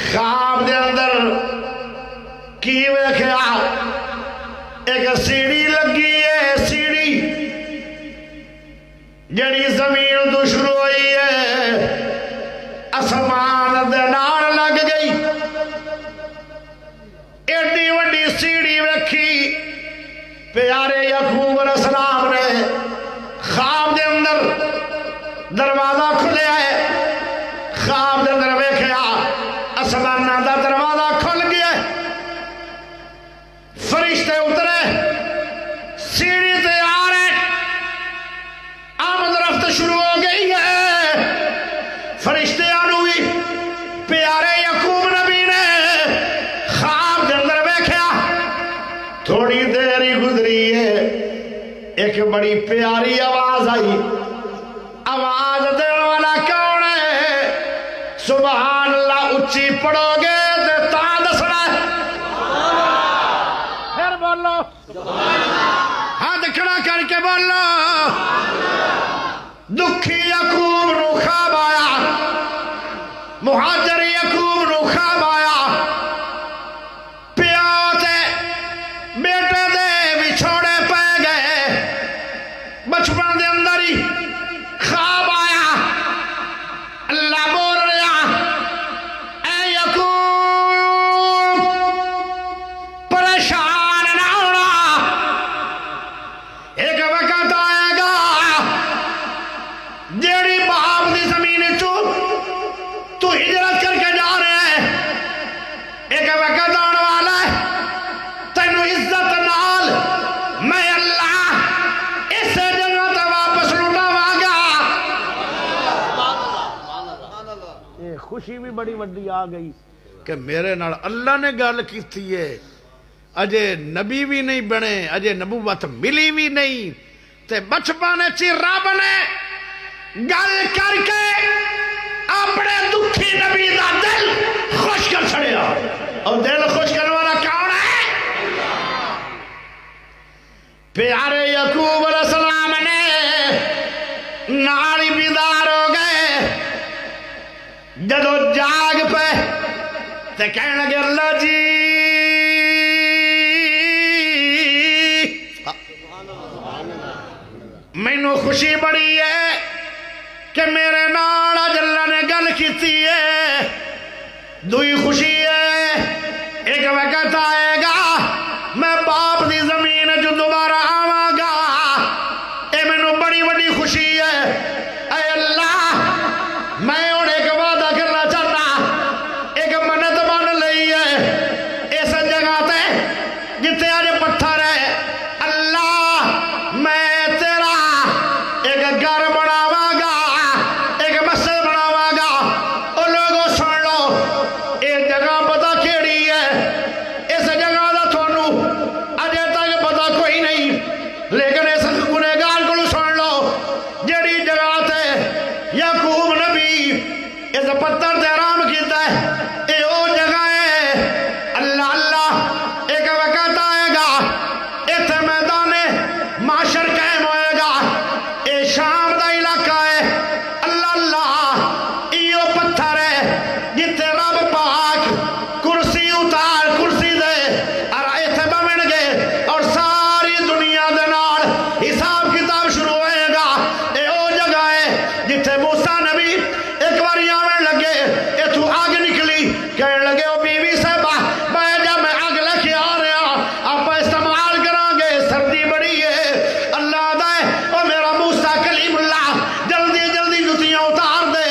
خواب دے اندر کی ویکھیا ایک سیڑھی لگی ہے سیڑھی جڑی زمین تو شروع ہوئی ہے آسمان دے نال لگ گئی ایڈی وڈی سیڑھی رکھی پیارے یعقوب علیہ السلام نے خواب دے اندر دروازہ کھلے آئے خواب دے اندر ویکھیا آسمان دا دروازہ کھل گیا فرشتے اترے سیڑھی تے آ رہے آمد رفت شروع ہو گئی ہے فرشتے آنوی پیارے یعقوب نبی نے خواب دے اندر ویکھیا تھوڑی دیر ہی گزری ہے ایک بڑی پیاری آواز آئی آواز دینے والا کون ہے سبحان اللہ اچھی پڑھو گے تے تاں دسنا ہاتھ کھڑا کر کے بولو دکھی یعقوب نو خواب آیا مہاجر یعقوب نو خواب آیا پیو تے بیٹے دے وچھوڑے پہ گئے بچپن دے اندر ہی خواب آیا اللہ بول رہا اے یعقوب پریشان نہ ہونا ایک وقت آئے گا جیڑی باپ دی زمین تو ہجرت کر کے جا رہے ہیں ایک وقت آنے والا ہے تینو عزت نال میں اللہ اس جگہ تے واپس لٹاواں گا یہ خوشی بھی بڑی وڈی آ گئی کہ میرے نال اللہ نے گل کیتی ہے اجے نبی بھی نہیں بنے اجے نبوت ملی بھی نہیں تے بچپن چی رب نے گل کر کے اپنے دکھی نبی دا دل خوش کر چھڑیا اور دل خوش کرنے والا کون ہے پیارے یعقوب علیہ السلام نے نالی بیدار ہو گئے جدو جاگ پہ تے کہنے لگے اللہ جی مینو خوشی بڑی ہے کہ میرے نال اج اللہ نے گل کیتی ہے دوئی خوشی ہے ایک وقت آئے گا میں باپ دی زمین جو دوبارہ آواں گا اے مینو بڑی بڑی خوشی ہے اے اللہ میں ان ایک وعدہ کرنا چاہتا ایک منت بن لئی ہے اس جگہ تے جتے آج پتھر ہے اللہ میں تیرا ایک گھر بناواں گا ایک مسجد بناواں گا اور لوگوں سن لو یہ جگہ پتہ کیڑی ہے اس جگہ دا تھانوں اجے تک پتہ کوئی نہیں لیکن اس گنہگار کو سن لو جیڑی جگہ تے یعقوب نبی اس پتھر تے آرام کیتا ہے اے او جگہ ہے اللہ اللہ ایک وقت آئے گا ایتھے میدان معاشر قائم ہوئے گا اے شام دا علاقہ ہے اللہ اللہ ایو پتھر ہے جتے رب پاک کرسی اتار کرسی دے اور ایتھے بمن گے اور ساری دنیا دے نال حساب کتاب شروع ہوئے گا اے او جگہ ہے جتے موسیٰ نبی ایک باری آمن لگے اے تو آگ نکلی کہنے لگے او بیوی صاحبہ میں جب میں آگ لے کے آ رہا آپ استعمال کریں گے سردی بڑی ہے اللہ دے او میرا موسیٰ کلیم اللہ جلدی جلدی جتیاں اتار دے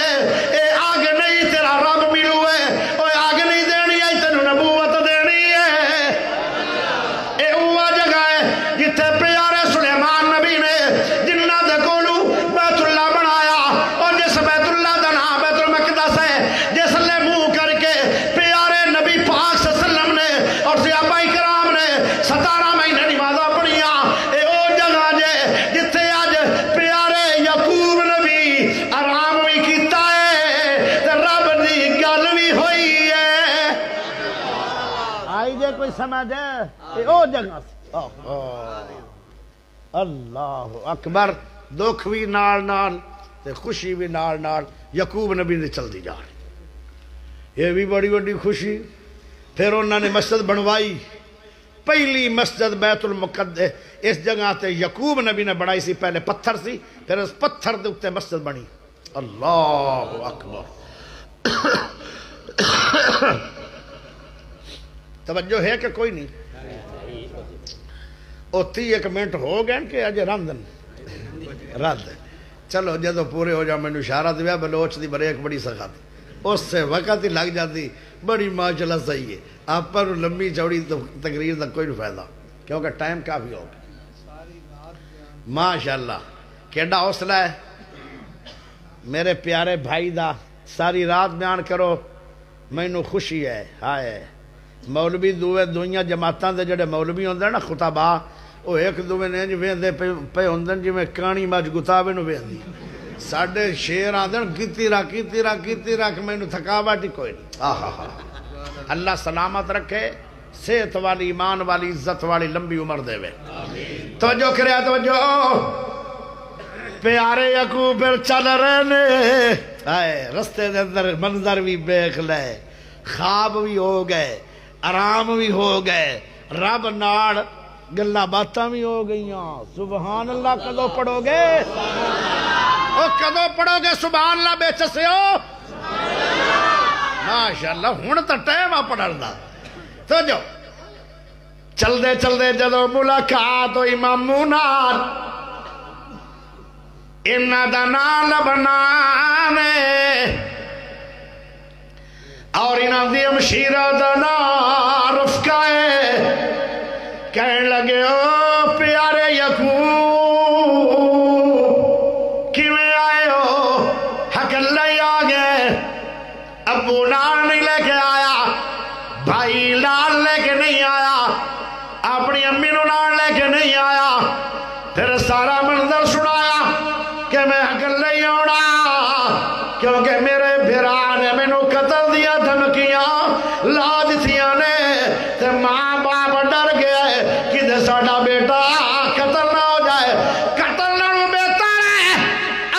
اے آگ نہیں تیرا رب ملو ہے او آگ نہیں دینی ہے تینو نبوت دینی ہے اے ہوا جگہ ہے جتے پیارے سلیمان نبی نے جنہ دے کولو بیت اللہ بنایا اور جس بیت اللہ دا نام بیت المقدس ہے جس لے منہ کر کے پیارے نبی پاک صلی اللہ علیہ وسلم نے اور صحابہ کرام نے 17 مہینے نمازاں پڑھیاں اے او جگہ جے جتے آج پیارے یعقوب نبی آرام بھی کیتا ہے تے رب دی گل بھی ہوئی ہے آئی جے کوئی سمجھ ہے اے او جگہ سے اللہ اکبر دکھ بھی نال نال تے خوشی بھی نال نال یعقوب نبی نے چل دی جا رہی یہ بھی بڑی بڑی خوشی پھر انہوں نے مسجد بنوائی پہلی مسجد بیت المقدس اس جگہ تے یعقوب نبی نے بڑھائی سی پہلے پتھر سی پھر اس پتھر دے اتے مسجد بنی اللہ اکبر توجہ ہے کہ کوئی نہیں اوتی 1 منٹ ہو گئے کہ اجے رندن رد چلو جدو پورے ہو جا میں نے اشارہ دیا بلوچ دی بریک بڑی سخت اس سے وقت ہی لگ جاتی بڑی ماشاءاللہ صحیح ہے آپ پر لمبی چوڑی تقریر تک کوئی نہیں فائدہ کیونکہ ٹائم کافی ہو گیا ماشاءاللہ کیڈا حوصلہ ہے میرے پیارے بھائی دا ساری رات بیان کرو مینو خوشی ہے ہائے مولوی دوئیاں جماعتاں دے جڑے مولوی ہوندے نا خطبہ وہ ایک دوے نے جو ویندے پہ ہوندن جی میں کانی مجھ گتاوے نو ویندی ساڑھے شیر آدھن کیتی رکھ میں نو تھکاوٹ ہی کوئی نہیں اللہ سلامت رکھے صحت والی ایمان والی عزت والی لمبی عمر دے وے توجہ کریا توجہ پیارے یعقوب پھر چل رہے نے آئے رستے دے اندر منظر بھی دیکھ لے خواب بھی ہو گئے آرام بھی ہو گئے رب نال گلاں باتاں بھی ہو گئیاں سبحان اللہ کدو پڑھو گے او کدو پڑھو گے سبحان اللہ بے چسیو ماشاءاللہ ہن تے ٹائم آ پڑھن دا تو جو چل دے جدو ملاقات ہوئی ماموں نال انہاں دا نام لبنانے اور انہاں دی ہمشیرہ دا نام رفقہ کہنے لگے او پیارے یعقوب کیویں آئے ہو حق اللہ آ گئے ابو نال نہیں لے کے آیا بھائی لال لے کے نہیں آیا اپنی امی نو نال لے کے نہیں آیا پھر سارا منظر سنایا کہ میں حق اللہ ہونا کیونکہ میرے بھرا نے مینوں قتل دیا دھمکیاں لا دتیاں نے تے ماں باپ ڈر گئے کہ ساڈا بیٹا قتل نہ ہو جائے قتل نہ بہتر ہے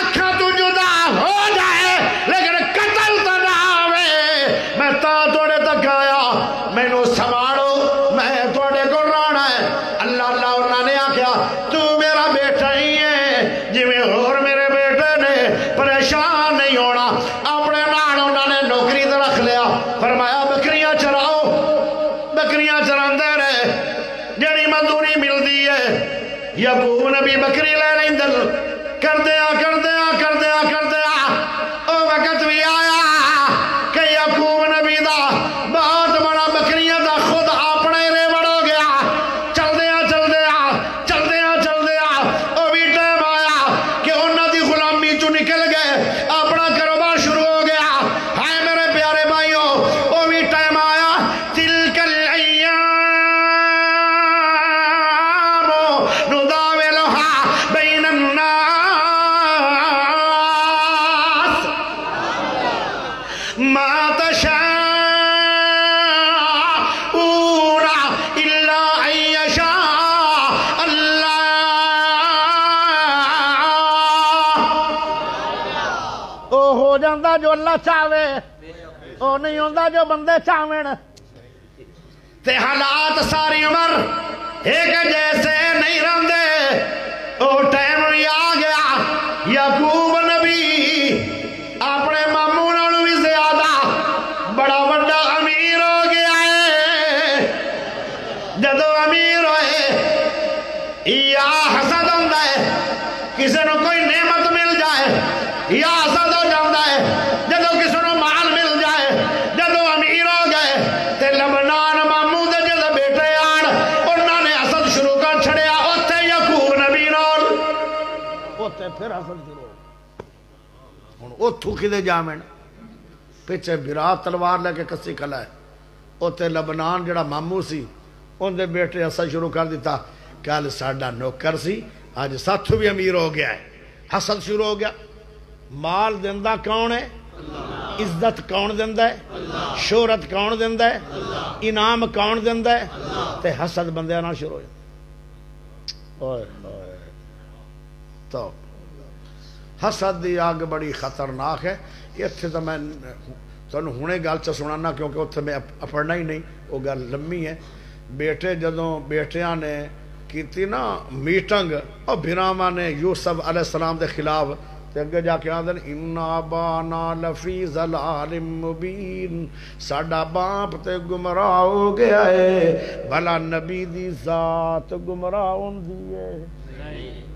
اکھاں تو جدا ہو جائے لیکن قتل تو نہ آوے میں تاں توڑے تک آیا مینوں سنبھالو میں توڑے کو رانا ہے اللہ اللہ انہوں نے آکھیا تو میرا بیٹا ہی ہے جی میں اور میرے بیٹے نے پریشان نہیں ہونا اپنے نال انہوں نے نوکری تے رکھ لیا فرمایا بکریاں چراؤ بکریاں چراندے رہے جڑی مزدوری ملدی ہے یعقوب نبی بکری لے نہیں دل کر دیا او وقت بھی آیا کہ یعقوب نبی دا بہت بڑا بکریاں دا خود اپنے ریوڑ ہو گیا چل دیا او بھی ٹائم آیا کہ انہاں دی غلامی چوں نکل گئے اپنا کاروبار شروع ہو گیا ہائے میرے پیارے بھائیوں او بھی ٹائم آیا تلک الایام نداولها بین الناس ما تشاءون الا ان یشاء اللہ او ہو جاندہ جو اللہ چاہے او نہیں ہوندہ جو بندے چاہویں تے حالات ساری عمر ایک جیسے نہیں رہندے او ٹائم بھی آ گیا یعقوب نبی اپنے ماموں نالوں بھی زیادہ بڑا بڑا امیر ہو گیا ہے جدو امیر ہوئے یا حسد ہوندہ ہے کسی نے کوئی نعمت مل جائے یا حسد ہو جاندہ ہے جدو کسی نے مال مل جائے جدو امیر ہو گئے تے لبنان ماموں دے جدو بیٹے آن انہوں نے حسد شروع کر چھڑیا اوتے یعقوب نبی نال اوتے پھر حسد شروع ہوں اوتھو کدے جامن پیچھے برا تلوار لے کے کسی کھلا ہے اوتے لبنان جڑا ماموں سی ان دے بیٹے حسد شروع کر دیتا کل ساڈا نوکر سی آج ساتھو بھی امیر ہو گیا ہے حسد شروع ہو گیا مال دیندہ کون ہے عزت کون دیندہ ہے شہرت کون دیندہ ہے انعام کون دیندہ ہے تے حسد بندے آنا شروع ہو تو حسد دی آگ بڑی خطرناک ہے یہ تھے تو میں تو ہونے گال چا سنانا کیونکہ اتھے میں پڑھنا ہی نہیں وہ گال لمبی ہے بیٹے جدوں بیٹیاں نے کیتی نا میٹنگ اور بھراما نے یوسف علیہ السلام دے خلاف تے اگے جا کے آدھن اِنَّا بَانَا لَفِي ظَلَالٍ مُبِينٍ ساڈا باپ تے گمراہ ہو گیا ہے بھلا نبی دی ذات گمراہ ہوندی ہے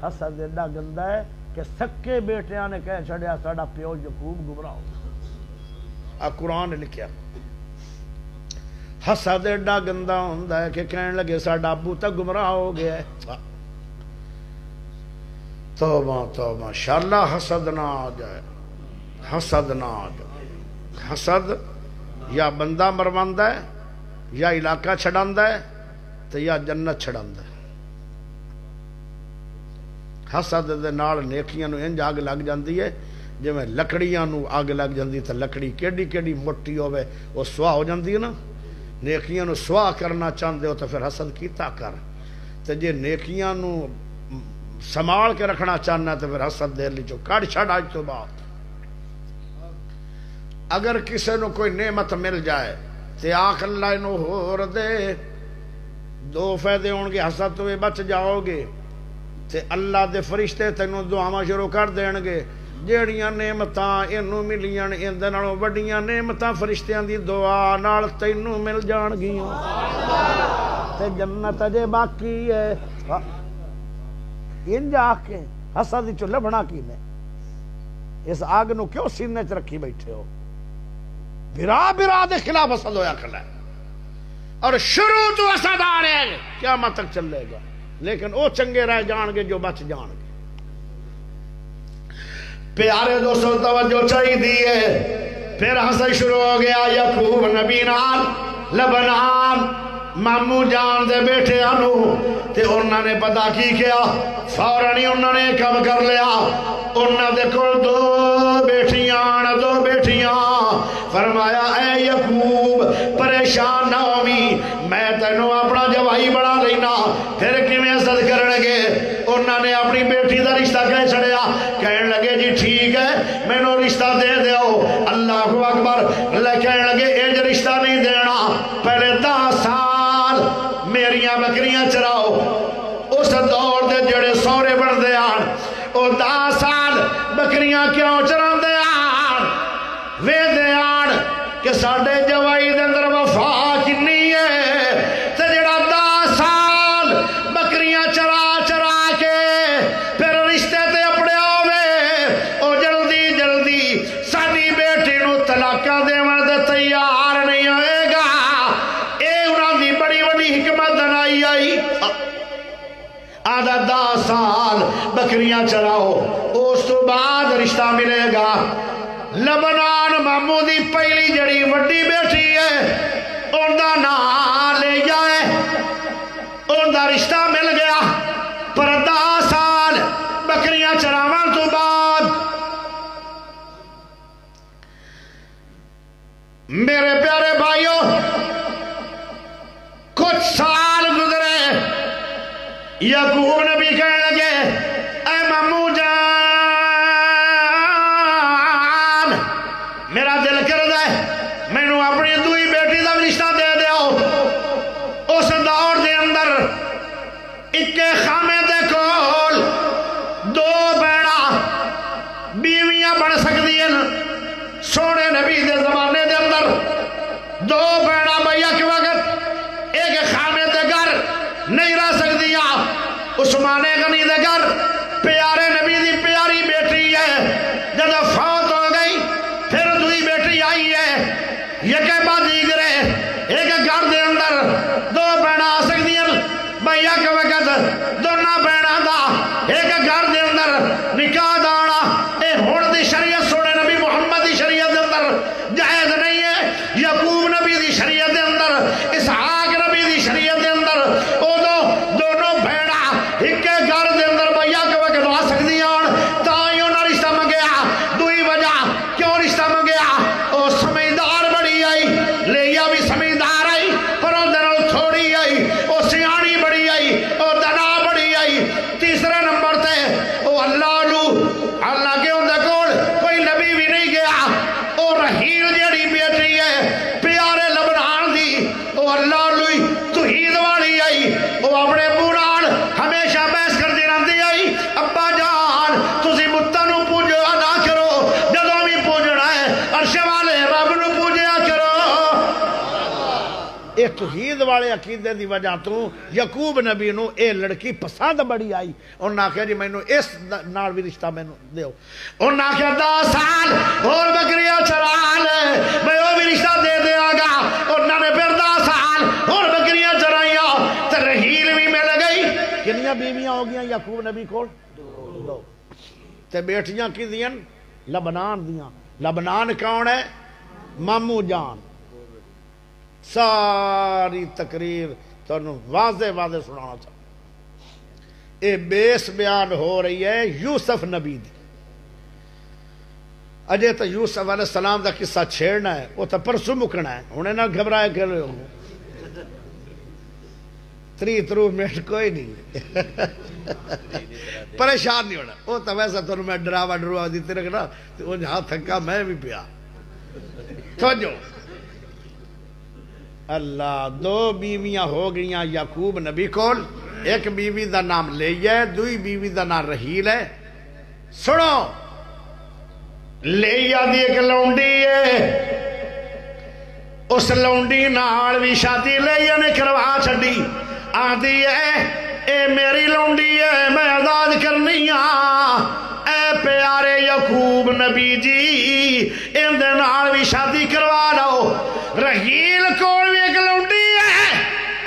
حسد ایڈا گندا ہے کہ سکے بیٹیاں نے کہہ چھڑیا ساڈا پیو یعقوب گمراہ ہو قرآن نے لکھیا حسد ایڈا گندا ہوندا ہے کہ کہنے لگے ساڈا ابو تک گمراہ ہو گیا ہے توبہ انشاءاللہ حسد نہ آ جائے حسد نہ آ جائے حسد یا بندہ مرواندا ہے یا علاقہ چھڑاندا ہے تو یا جنت چھڑاندا ہے حسد دے نال نیکیاں نو انج آگ لگ جاندی ہے جی میں لکڑیاں نو آگ لگ جاندی تو لکڑی کیڑی کیڑی موٹی ہوئے وہ سوا ہو جاندی ہے نا نیکیاں نو سوا کرنا چاہتے ہو تو پھر حسد کیتا کر، تے جے نیکیاں نو سنبھال کے رکھنا چاہنا تو پھر حسد دے لی جو کڑ چھڑ آج تو بات۔ اگر کسی نو کوئی نعمت مل جائے تے آخ اللہ نو ہور دے، دو فائدے ہون گے، حسد تو بچ جاؤ گے تے اللہ دے فرشتے تینوں دعاواں شروع کر دین گے، جیڑیاں نعمتاں اینوں ملیاں اندے نالوں وڈیاں نعمتاں فرشتیاں دی دعا نال تینوں مل جان گیاں تے جنت اجے باقی ہے۔ انج آ کے حسد وچوں لبھنا کی میں، اس آگ نو کیوں سینے چ رکھی بیٹھے ہو؟ برا دے خلاف حسد ہویا کھڑا ہے، اور شروع تو حسد آ رہے ہیں قیامت تک چلے گا، لیکن او چنگے رہ جان گے جو بچ جان گے۔ پیارے دوستوں توجہ چاہیے دیئے، پھر حسد شروع ہو گیا۔ یعقوب نبی نال لبنان مامو جان دے بیٹھے انو تے انہوں نے پتا کی کیا، فوراً ہی انہوں نے کم کر لیا، انہوں نے کل دو بیٹیاں فرمایا اے یعقوب پریشان نہ ہوئی، میں تینوں اپنا جوائی بڑا لینا، پھر کیویں حسد کرنگے؟ انہوں نے اپنی بیٹی دا رشتہ کہہ چھڑیا، کہنے لگے جی ٹھیک ہے مینوں رشتہ دے دیو۔ اللہ اکبر، کہنے لگے اے جو رشتہ نہیں دینا، پہلے 10 سال میریاں بکریاں چراؤ۔ اس دور دے جڑے سورے بن دے آن، او 10 سال بکریاں کیوں چران دے آن؟ وے دے آن کہ ساڑھے جوائی دے اندر وفا کنی ہے، تے جڑا 10 سال بکریاں چرا کے پھر رشتے تے اپنے آوے، او جلدی سانی بیٹی نو طلاقاں دے دے تیار نہیں ہوئے گا۔ اے انہاں دی بڑی حکمت آئی آدھا 10 سال بکریاں چراؤ، اس تو بعد رشتہ ملے گا۔ لبنان مامو دی پہلی جڑی وڈی بیٹھی ہے، ان دا نام لے جائے، ان دا رشتہ مل گیا، پر 10 سال بکریاں چراوان تو بعد میرے پیارے بھائیوں کچھ سال گزرے، یعقوب نبی کہنے لگے اے مامو جان میرا دل کر دے مینوں اپنی دوئی بیٹی دا رشتہ دے دیو۔ اس دور دے اندر اکے خامے دے کول 2 بیڑا بیویاں بن سکتی ہیں۔ سونے نبی دے زمانے دے اندر 2 بیڑا بھائی ایک وقت ایک خامے دے گھر نہیں رہ سکتی۔ عثمان غنی دے گھر پیارے نبی دی پیاری بیٹی ہے، جب فوت ہو گئی پھر دوئی بیٹی آئی ہے، یکے بعد دیگرے ایک گھر دے اندر 2 بیڑا آ سکتی ہیں۔ بھائی ایک وقت دونوں بیڑا دا ایک گھر دے اندر نکاح دانا اے ہون دی شریعت سونے نبی محمد دی شریعت دے اندر جائز نہیں ہے۔ یعقوب نبی دی شریعت دے اندر، اسحاق نبی دی شریعت دے اندر او دونوں بیڑا ایک گھر دے اندر بھائی ایک وقت آ سکتی ہیں۔ تائیوں نہ رشتہ منگیا، دوئی وجہ کیوں رشتہ منگیا؟ او سمجھدار بڑی آئی، لیا بھی سمجھدار آئی، پر او دنوں تھوڑی آئی، او سیانی بڑی آئی، او دنا بڑی آئی۔ تیسرے نمبر تے او اللہ کے اندر کول کوئی نبی بھی نہیں گیا۔ او رحیل جیڑی بیٹی ہے پیارے لبنان دی، او اللہ توحید والی آئی، او اپنے بونان ہمیشہ بحث کر دی رہتی آئی، ابا جان تسی بتاں نو پوجو نہ کرو، جدوں بھی پوجنا ہے عرش والے رب نو پوجیا کرو۔ اے توحید والے عقیدے دی وجہ تو یعقوب نبی نو اے لڑکی پسند بڑی آئی، انہوں نے کہا جی میں نو اس نال بھی رشتہ میں نو دیو۔ انہوں نے کہا 10 سال اور بکریاں چرا لے میں وہ بھی رشتہ دے دیا گا۔ انہوں نے پھر 10 سال اور بکریاں چرائیاں تو رحیل بھی مل گئی۔ کنیاں بیویاں ہو گیا یعقوب نبی کو 2 تے بیٹیاں کی دیاں لبنان دیاں۔ لبنان کون ہے؟ مامو جان۔ ساری تقریر تو واضح سنانا چاہتا، اے بیس بیان ہو رہی ہے یوسف نبی دی۔ اجے تو یوسف علیہ السلام دا قصہ چھیڑنا ہے، وہ تو پرسوں مکنا ہے، انہیں نہ گھبرائے کہ 3 منٹ کوئی نہیں پریشان نہیں ہونا وہ تو ویسا تو میں ڈراوا دیتے رکھنا تو ان ہاتھ تھکا میں بھی پیا سمجھو اللہ 2 بیویاں ہو گئیاں یعقوب نبی کول ایک بیوی دا نام لیا ہے دوئی بیوی دا نام رحیل ہے سنو لیا دی ایک لونڈی ہے اس لونڈی نال بھی شادی لیا نے کروا چھڑی آدھی ہے اے میری لونڈی ہے میں آزاد کرنی اے پیارے یعقوب نبی جی ان دے نال بھی شادی کروا لو رحیل کول بھی ایک لونڈی ہے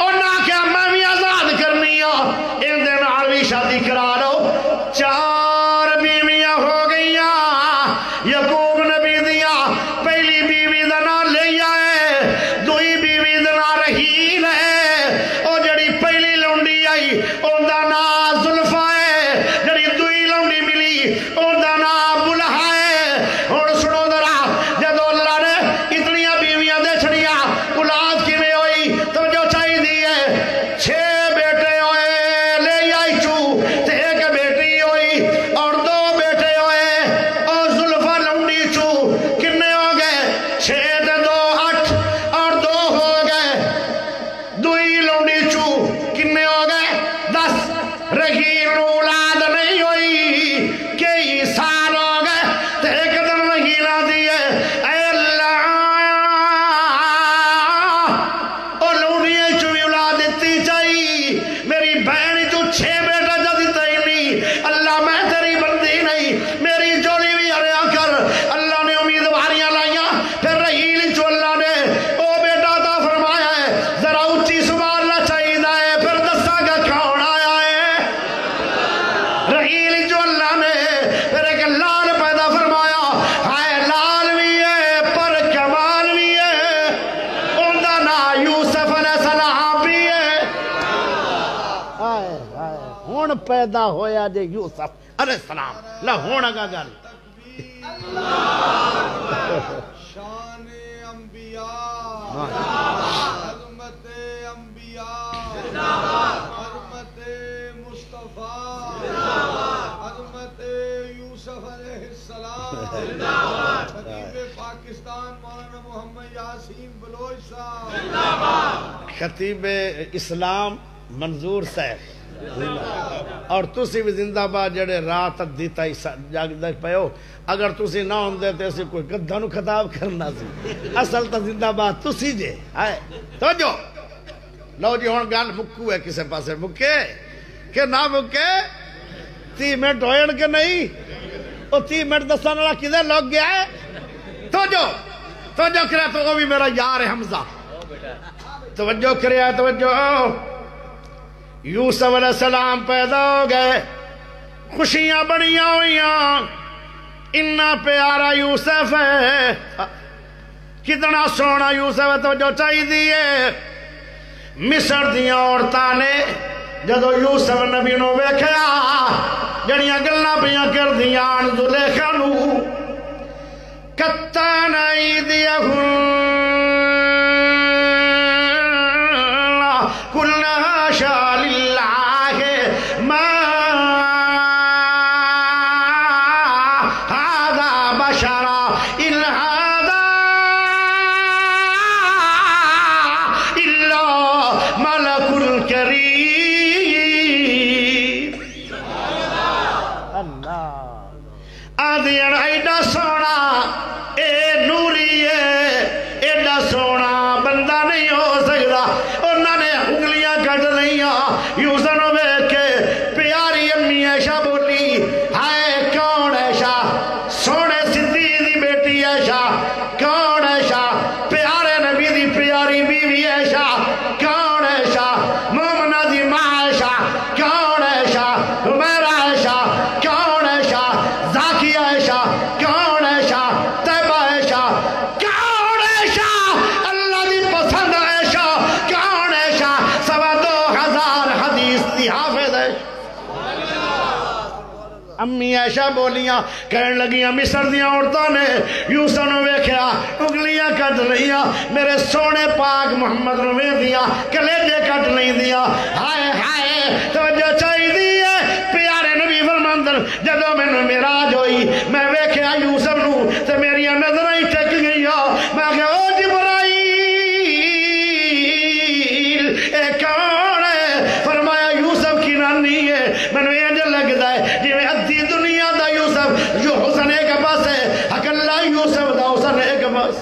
اور نہ کیا میں بھی آزاد کرنی ان دے نال بھی شادی کرا لو 4 بیویاں ہو گئیاں یعقوب نبی دیا پہلی بیوی دا نام لیا ہے دوئی بیوی دا نام رحیل ہے اور جڑی پہلی لونڈی آئی ان دا نام زلفہ ہے جڑی دوئی لونڈی ملی ان دا نام بلہا ہے اور سنو درہ جدو اللہ نے اتنیاں بیویاں دے چھڑیاں اولاد کی میں ہوئی تو جو چاہی دی ہے 6 بیٹے ہوئے لے آئی چو تے ایک بیٹی ہوئی اور 2 بیٹے ہوئے اور زلفہ لونڈی چو کنے ہو گئے 6 تے 2 8 اور 2 ہو گئے دوئی لونڈی چو کنے ہو گئے 10 رحیل اولاد نہیں ہوئی کئی سال ہو گئے تے ایک دن رحیل آدھی ہے اے اللہ اور لونڈی چو بھی اولاد دیتی چاہیے میری بہنی تو 6 بیٹا جا دیتا ہی نہیں اللہ میں تیری بندی نہیں میری جوڑی بھی ہریا کر اللہ نے امیدواریاں لائیاں پھر رحیل جو اللہ نے او بیٹا تا فرمایا ہے ذرا اچھی سبحان اللہ چاہیے ہے پھر دسا گا کون آیا ہے رحیل جو اللہ نے پھر ایک لال پیدا فرمایا ہائے لال بھی ہے پر کمال بھی ہے ان دا نا یوسف علیہ السلام بھی ہے ہون پیدا ہویا جے یوسف علیہ السلام لا ہونا گا گل شان انبیاء عظمت انبیاء عظمت مصطفیٰ عظمت یوسف علیہ السلام خطیب پاکستان مولانا محمد یاسین بلوچ صاحب خطیب اسلام منظور صاحب اور تسی بھی زندہ باد جڑے رات دیتا ہی جاگ پہ ہو اگر تسی نہ ہوں دے تے اسی کوئی گدھا نو خطاب کرنا سی اصل تا زندہ باد تسی جے آئے تو جو لو جی ہون گال مکو ہے کسے پاسے مکے کہ نہ مکے 30 منٹ ہوئن کے نہیں او 30 منٹ دسان اللہ کدھے لوگ گیا ہے تو جو کریا تو وہ بھی میرا یار ہے حمزہ توجہ کریا توجہ یوسف علیہ السلام پیدا ہو گئے خوشیاں بڑیاں ہوئیاں اتنا پیارا یوسف ہے کتنا سونا یوسف ہے تو جو چاہی دیئے مصر دیاں عورتاں نے جدو یوسف نبی نو ویکھیا جڑیاں گلاں پیاں کر دیاں زلیخا نو کتان ایدیہن کلھا شاء للہ ما ہذا بشرا ان ہذا الا ملک کریم آدھیاں ایڈا سونا اے نوری ہے ایڈا سونا بندہ نہیں ہو سکتا انہوں نے انگلیاں کٹ لئیاں یوسف نو بیٹھ کے پیاری امی عائشہ بولی ہائے کون عائشہ سونے صدی دی بیٹی عائشہ کون عائشہ پیارے نبی دی پیاری بیوی عائشہ کون عائشہ مومنہ دی ماں عائشہ کون عائشہ حمیرہ عائشہ کون عائشہ زاکی عائشہ کون عائشہ طیبہ عائشہ کون امی عائشہ بولیاں کہن لگیاں مصر دیاں عورتوں نے یوسف نو ویکھیا انگلیاں کٹ لیاں میرے سونے پاک محمد نو ویندیاں کلیجے کٹ لیندیاں ہائے ہائے توجہ چاہیے پیارے نبی فرماندن جدوں مینوں معراج ہوئی میں ویکھیا یوسف نو تے میری نظراں ہی ٹک گئیاں میں کہ او جبرائیل اے کون ہے فرمایا یوسف کی نانی ہے مینوں انج لگدا ہے جویں ادھی دنیا دا یوسف جو حسن ایک پاس ہے اکلا یوسف دا حسن ایک پاس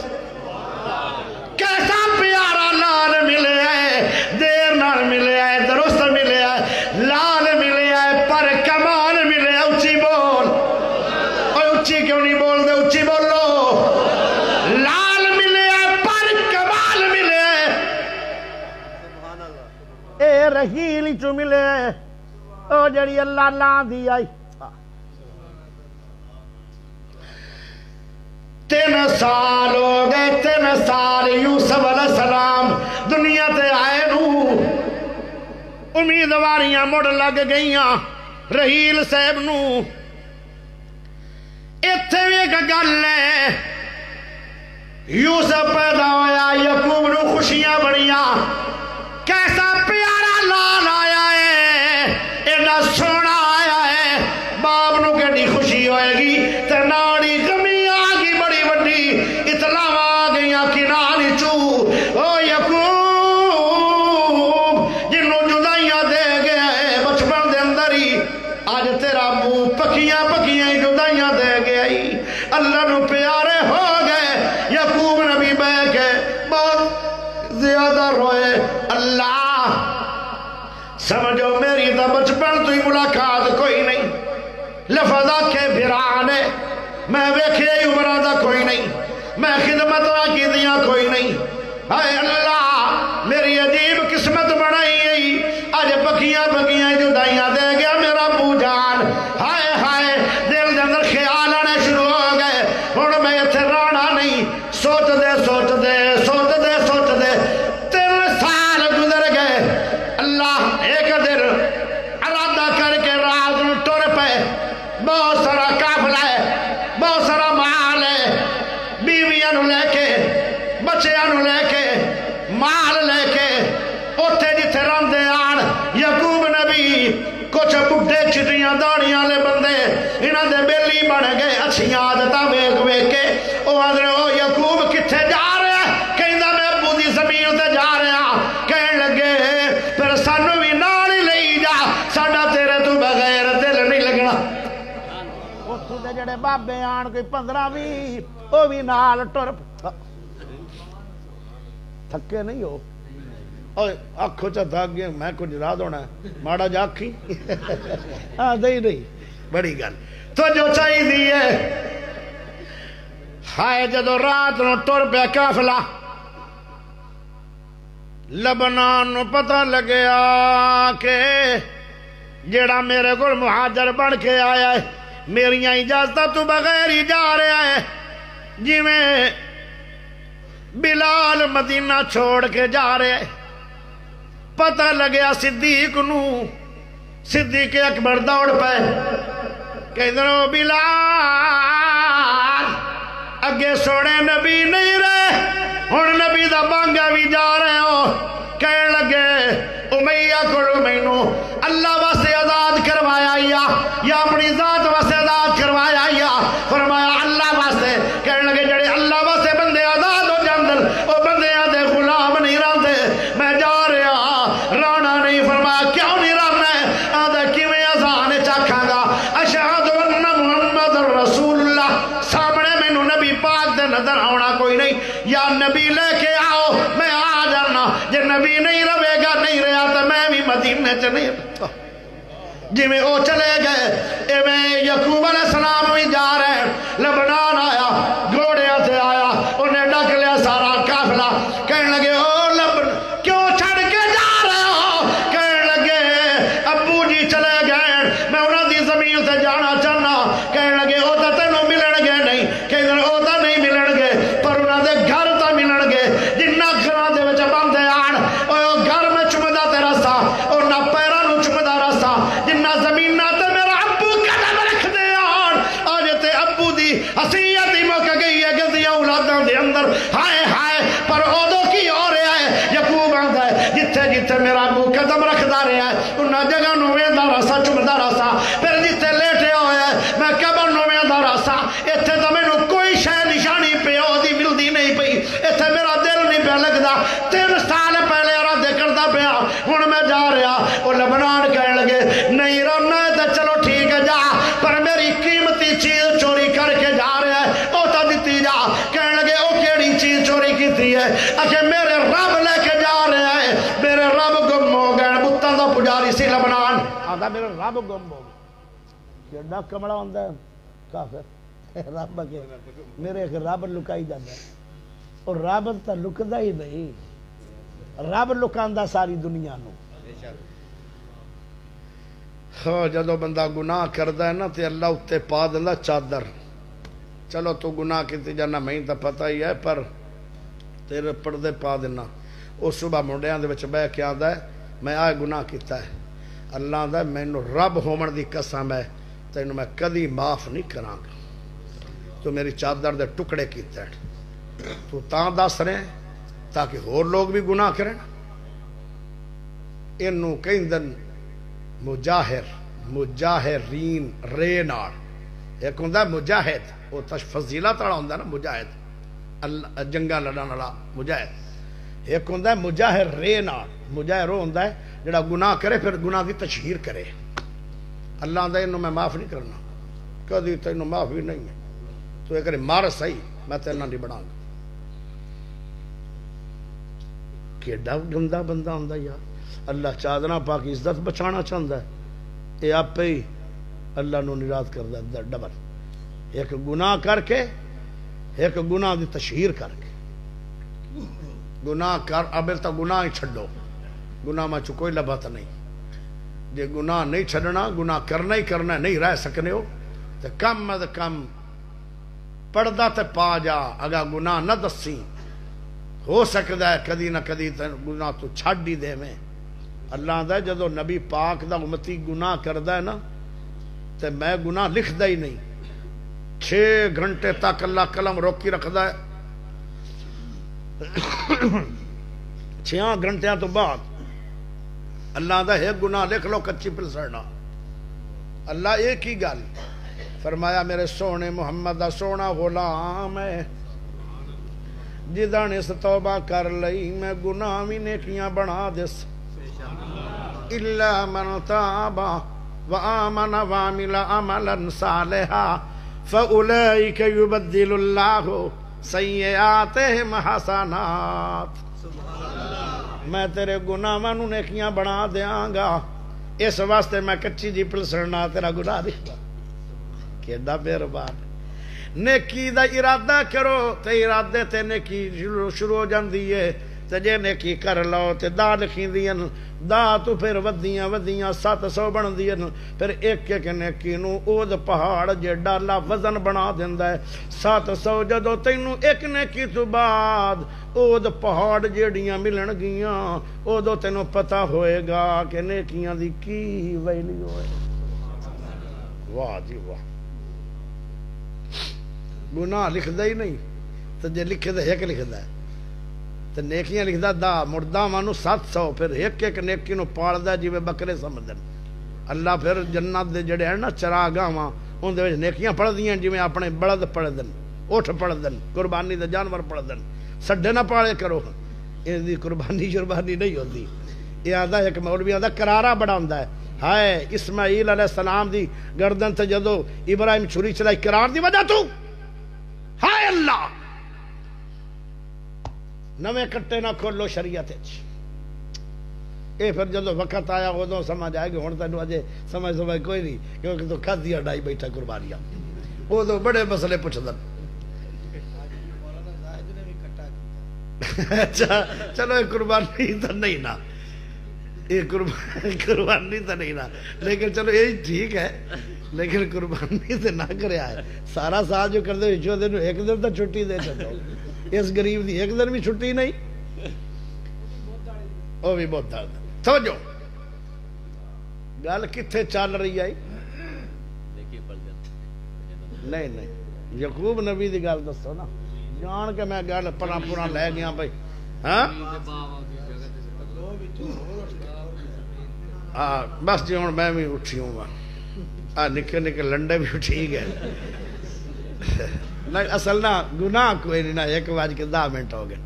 کیسا پیارا لال ملے ہے دیر نال ملے ہے درست ملے ہے لال ملے ہے پر کمال ملے ہے اچھی بول اور اچھی کیوں نہیں بول دے اچھی بولو لال ملے ہے پر کمال ملے ہے اے رحیل چو ملے ہے او جڑی اللہ لان دی آئی 3 سال ہو گئے 3 سال یوسف علیہ السلام دنیا تے آئے نو امیدواریاں مڑ لگ گئیاں رحیل صاحب نو ایتھے بھی ایک گل ہے یوسف پیدا ہویا یعقوب نو خوشیاں بڑیاں کیسا پیارا لال آیا ہے ایڈا سونا آیا ہے باپ نو کیڑی خوشی ہوئے گی تے ناڑی غمی آگی بڑی بڑی اطلاع آ گئیاں کنانی چو او یعقوب جنوں جدائیاں دے گئے بچپن دے اندر ہی آج تیرا منہ پکیاں پکیاں جدائیاں دے گئے اللہ نو پیارے ہو گئے یعقوب نبی بہ کے بہت زیادہ روئے اللہ سمجھو میری تا بچپن تو ہی ملاقات کوئی نہیں لفظہ کے بھرانے میں ویکھے عمرہ دا کوئی نہیں میں خدمت کی دیا کوئی نہیں اے اللہ میری عجیب قسمت بنائی گئی آج پکیاں پکیاں جدائیاں دے گیا میرا ابو جان ہائے ہائے دل دے اندر خیال آنے شروع ہو گئے ہن میں ایتھے رہنا نہیں سوچ دے سوچ دے سوچ دے سوچ دے 3 سال گزر گئے اللہ ایک دن ارادہ کر کے رات نو ٹر پے بہت سارا قافلہ ہے بہت سارا مال ہے بیویاں نو لے کے بچیاں نو لے کے مال لے کے اوتھے جتھے رہندے آن یعقوب نبی کچھ بڈھے چٹیاں داڑیاں لے بندے انہاں دے بیلی بن گئے اچھیاں عادتاں ویکھ ویکھ کے او آندے او یعقوب کتھے جا رہا ہے کہندا میں ابو دی زمین تے جا رہا کہن لگے پھر سانو بھی نال ہی لئی جا ساڈا تیرے تو بغیر دل نہیں لگنا اوتھے دے جڑے بابے آن کوئی 15-20 او بھی نال ٹر تھکے نہیں ہو آنکھوں چا تھک گئے میں کچھ رات ہونا ہے ماڑا جا آکھی ہاں نہیں بڑی گل تو جو چاہی دی ہے ہائے جدو رات نو ٹر پہ قافلہ لبنان نو پتہ لگیا کہ جیڑا میرے کو مہاجر بن کے آیا ہے میریاں اجازتہ تو بغیر ہی جا رہا ہے جی میں بلال مدینہ چھوڑ کے جا رہے ہیں پتہ لگیا صدیق نو صدیق اکبر دوڑ پہ کہ ادھرو بلال اگے سوڑے نبی نہیں رہے ہن نبی دا بانگا بھی جا رہے ہو کہنے لگے امیہ کو مینو اللہ واسے آزاد کروایا یا اپنی ذات واسے آزاد کروایا یا فرمایا اللہ واسے کہنے لگے جڑے اللہ واسے بندے آزاد ہو جاندن او بندے آدھے غلام نہیں رہندے میں جا رہا رانا نہیں فرمایا کیوں نہیں رہنا ہے آدھے کیویں اذان چاکھاں گا اشہد ان محمد رسول اللہ سامنے مینوں نبی پاک دے نظر آنا کوئی نہیں یا نبی لے کے آؤ میں آ جانا جے نبی نہیں رہے گا نہیں رہا تو میں بھی مدینے چ نہیں جی میں او چلے گئے میں یعقوب علیہ السلام بھی جا رہے لبنان آیا گھوڑے سے آیا انہیں ڈک لیا سارا قافلہ کہنے لگے او لبن کیوں چھڑ کے جا رہے ہو کہنے لگے ابو جی چلے گئے میں انہوں دی زمین سے جانا چاہنا کہنے لگے او تا تینوں ملن گے نہیں کہنے لگے او تا نہیں ملن گے پر انہوں دے گھر تا ملن گے جنہ گھران دے وچ بندے آن او گھر میں چمدہ تے رسا او نہ پیرا نو چمدہ رسا جنہ زمین نہ تے میرا ابو اتنے تو مینوں کوئی شے نشانی پیو دی ملدی نہیں پئی اتنے میرا دل نہیں پہ لگدا 3 سال پہلے ارادے کردا پیا ہن میں جا رہا وہ لبنان کہن لگے نہیں رہنا ہے تو چلو ٹھیک ہے جا پر میری قیمتی چیز چوری کر کے جا رہا ہے وہ تو دیتی جا کہن لگے وہ کیڑی چیز چوری کیتی ہے اکھے میرے رب لے کے جا رہا ہے میرے رب گم ہو گئے بتاں دا پجاری سی لبنان آدھا میرے رب گم ہو گئے کیڑا کمڑا ہوندا ہے کافر رب کے میرے ایک رب لکائی جاتا ہے اور رب تا لکدا ہی نہیں رب لکاندا ساری دنیا نو ہاں جدو بندہ گناہ کردا ہے نا تے اللہ اتے پا دیندا چادر چلو تو گناہ کیتی جانا میں تو پتہ ہی ہے پر تیرے پردے پا دینا وہ صبح منڈیاں دے وچ بیٹھ کے آندا ہے میں آئے گناہ کیتا ہے اللہ آندا ہے مینوں رب ہومن دی قسم ہے تینوں میں کدی معاف نہیں کراں گا تو میری چادر دے ٹکڑے کیتے ہیں تو تاں دس رہے تاکہ ہور لوگ بھی گناہ کریں انہوں کہندن مجاہرین رے نال ایک ہوندا مجاہد وہ فضیلت والا ہوندا نا مجاہد جنگاں لڑن والا مجاہد ایک ہوندا مجاہر رے نال مجاہر وہ ہوندا ہے جڑا گناہ کرے پھر گناہ کی تشہیر کرے اللہ آندا انہوں میں معاف نہیں کرنا کدی تینوں معاف بھی نہیں ہے تو ایک مار صحیح میں تیرنا نہیں بڑھاں گا کیڑا گندا بندہ ہوندا یار اللہ چادنا پاک عزت بچانا چاہتا ہے یہ آپ ہی اللہ نو ناراض کر دے ڈبل ایک گناہ کر کے ایک گناہ دی تشہیر کر کے گناہ کر ابل تو گناہ ہی چھڈو گناہ میں کوئی لبھت نہیں جے گناہ نہیں چھڈنا گناہ کرنا ہی کرنا نہیں رہ سکنے ہو تو کم از کم پردہ تے پا جا اگر گناہ نہ دسی ہو سکتا ہے کدی نہ کدی گناہ تو چھڈ ہی دے میں اللہ آندا ہے جدو نبی پاک دا امتی گناہ کردا ہے نا تے میں گناہ لکھدا ہی نہیں 6 گھنٹے تک اللہ قلم روکی رکھدا ہے 6 گھنٹیاں تو بعد اللہ آندا ہے گناہ لکھ لو کچی پلسڑنا اللہ ایک ہی گل فرمایا میرے سونے محمد دا سونا غلام ہے جدہ نے توبہ کر لئی میں گناہ بھی نیکیاں بنا دس إِلَّا مَنْ تَابَ وَآمَنَ وَعَمِلَ عَمَلًا صَالِحًا فَأُولَئِكَ يُبَدِّلُ اللَّهُ سَيِّئَاتِهِمْ حَسَنَاتٍ میں تیرے گناہاں نوں نیکیاں بنا دیاں گا اس واسطے میں کچی جی پلسڑنا تیرا گناہ نہیں کیڑا مہربان نیکی دا ارادہ کرو تے ارادے تے نیکی شروع ہو جاندی ہے تے جے نیکی کر لو تے دا لکھیندیاں دا تو پھر ودیاں 700 بندیاں پھر ایک ایک نیکی نو اود پہاڑ جیڈا اللہ وزن بنا دیندا ہے 700 جدو تینوں ایک نیکی تو بعد اود پہاڑ جیڑیاں ملن گیاں اودو تینوں پتہ ہوئے گا کہ نیکیاں دی کی ویلی ہوئے واہ جی واہ گناہ لکھدا ہی نہیں تو جے لکھے دے ایک لکھدا ہے تو نیکیاں لکھدا دا مردہ مانو 700 پھر ایک ایک نیکی نو پالدا جویں بکرے سمجھن اللہ پھر جنت دے جڑے ہیں نا چراگاواں اون دے وچ نیکیاں پڑھدیاں جویں اپنے بلد پڑھدن اٹھ پڑھدن قربانی دے جانور پڑھدن سڈے نہ پالے کرو اس دی قربانی شربانی نہیں ہوندی یہ آندا ایک مولوی آندا کرارا بڑا ہوندا ہے ہائے اسماعیل علیہ السلام دی گردن تے جدو ابراہیم چھری چلائی کرار دی وجہ تو ہائے اللہ نویں کٹے نہ کھولو شریعت اے پھر جدو وقت آیا ادو سمجھ آئے گی ہوں تینوں اجے سمجھ کوئی نہیں کیونکہ تو کھدی اڈائی بیٹھا قربانیاں ادو بڑے مسئلے پوچھدن اچھا چلو یہ قربانی تو نہیں نا یہ قربانی تو نہیں نا لیکن چلو یہ ٹھیک ہے لیکن قربانی تو نہ کریا ہے سارا سال جو کرتے دن ایک دن تو چھٹی دے چکو اس غریب دی ایک دن بھی چھٹی نہیں وہ بھی بہت درد توجہ گل کتنے چل رہی ہے نہیں نہیں یعقوب نبی دی گل دسو نا جان کے میں گل پرا پورا لے گیا بھائی ہاں بس جی ہوں میں بھی اٹھی ہوں نکے نکے لنڈے بھی ٹھیک ہے نہیں اصل نہ گناہ کوئی نہیں، نہ 1:10 منٹ ہو گئے.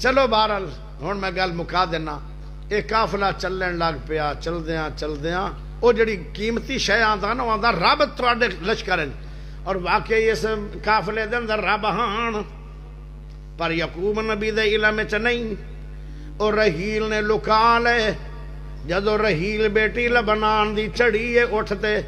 چلو بہرحال ہوں میں گل مکا دینا. ایک قافلہ چلن لگ پیا، چلدیاں وہ جڑی قیمتی شے آندا نا آندا رب تواڈے لشکر، اور واقعی اس قافلے دے اندر رب ہان، پر یعقوب نبی دے علم وچ نہیں. اور رحیل نے لکا لے. جدو رحیل بیٹی لبنان دی چڑھی ہے اٹھتے،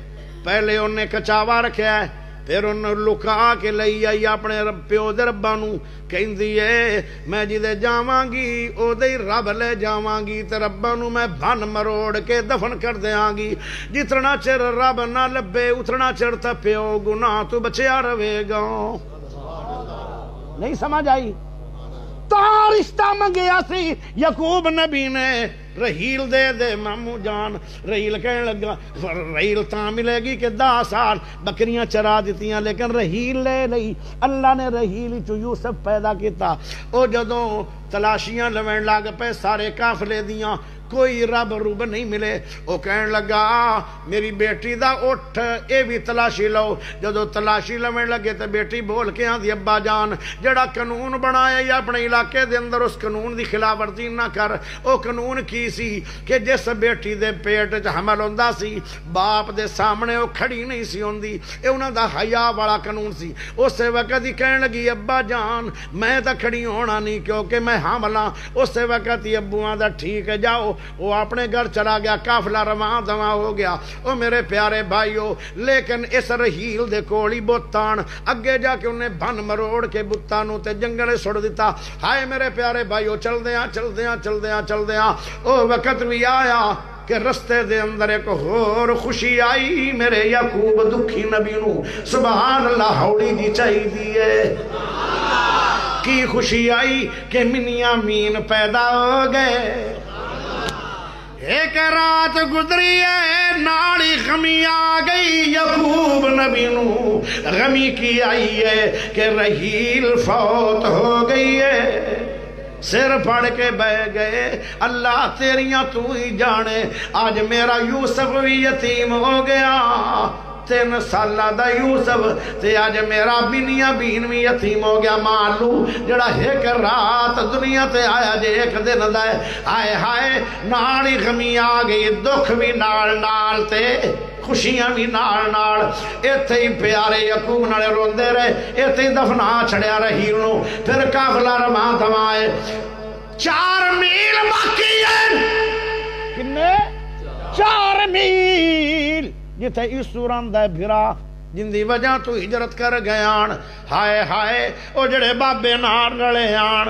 پہلے انہیں کچاوا رکھیا ہے، پھر انہیں لکا کے لئی آئی اپنے پیو دے ربا نو، کہندی ہے میں جدے جاواں گی او دے رب لے جاواں گی، تے ربا نو میں بھن مروڑ کے دفن کر دیاں گی. جتنا چر رب نہ لبے اتنا چر تے پیو گناہ تو بچیا رہے گا. نہیں سمجھ آئی؟ تا رشتہ منگیا سی یعقوب نبی نے، رحیل دے مامو جان. رحیل کہنے لگا رحیل تاں ملے گی کہ 10 سال بکریاں چرا دیتیاں، لیکن رحیل لے لئی. اللہ نے رحیل چو یوسف پیدا کیتا. او جدوں تلاشیاں لوین لگ پے سارے قافلے دیاں، کوئی رب روب نہیں ملے. وہ کہن لگا میری بیٹی دا اٹھ اے بھی تلاشی لو. جدو تلاشی لوین لگے تے بیٹی بول کے آندی ابا جان جڑا قانون بنایا یا اپنے علاقے دے اندر اس قانون دی خلاف ورزی نہ کر. او قانون کی سی کہ جس بیٹی دے پیٹ وچ حمل ہوندا سی باپ دے سامنے او کھڑی نہیں سی ہوندی. اے انہاں دا حیا والا قانون سی. اس وقت ہی کہن لگی ابا جان میں تا کھڑی ہونا نہیں کیونکہ میں حامل ہاں. اس وقت ہی ابوਆਂ دا ٹھیک ہے جاؤ. وہ اپنے گھر چلا گیا، قافلہ رواں دواں ہو گیا. او میرے پیارے بھائیو، لیکن اس رحیل دے کولی بتان اگے جا کے انہیں بھن مروڑ کے بتاں نو تے جنگل سڑ دیتا. ہائے میرے پیارے بھائیو، چلدیاں او وقت بھی آیا کہ رستے دے اندر ایک اور خوشی آئی میرے یعقوب دکھی نبی نو. سبحان اللہ، ہوڑی جی چاہی دیئے. کی خوشی آئی کہ منیاں مین پیدا ہو گئے. ایک رات گزری ہے ناڑی غمی آ گئی یعقوب نبی نو. غمی کی آئی ہے کہ رحیل فوت ہو گئی ہے. سر پڑھ کے بہ گئے. اللہ تیریاں تو ہی جانے. آج میرا یوسف بھی یتیم ہو گیا، 3 سالہ دا یوسف، تے آج میرا بین بھی یتیم ہو گیا. مالو جڑا ایک رات دنیا تے آیا جے ایک دن دا ہے. آئے ہائے ناڑی غمی آ گئی، دکھ بھی نال نال تے خوشیاں بھی نال نال. ایتھے ہی پیارے یعقوب نالے روندے رہے، ایتھے ہی دفنا چھڑیا رحیل نو. پھر قافلہ رواں دواں ہے. 4 میل باقی ہے. کنے 4 میل جتے عیسو راندا بھرا جن دی وجہ تو ہجرت کر گیان. ہائے ہائے او جڑے بابے نال رلے آن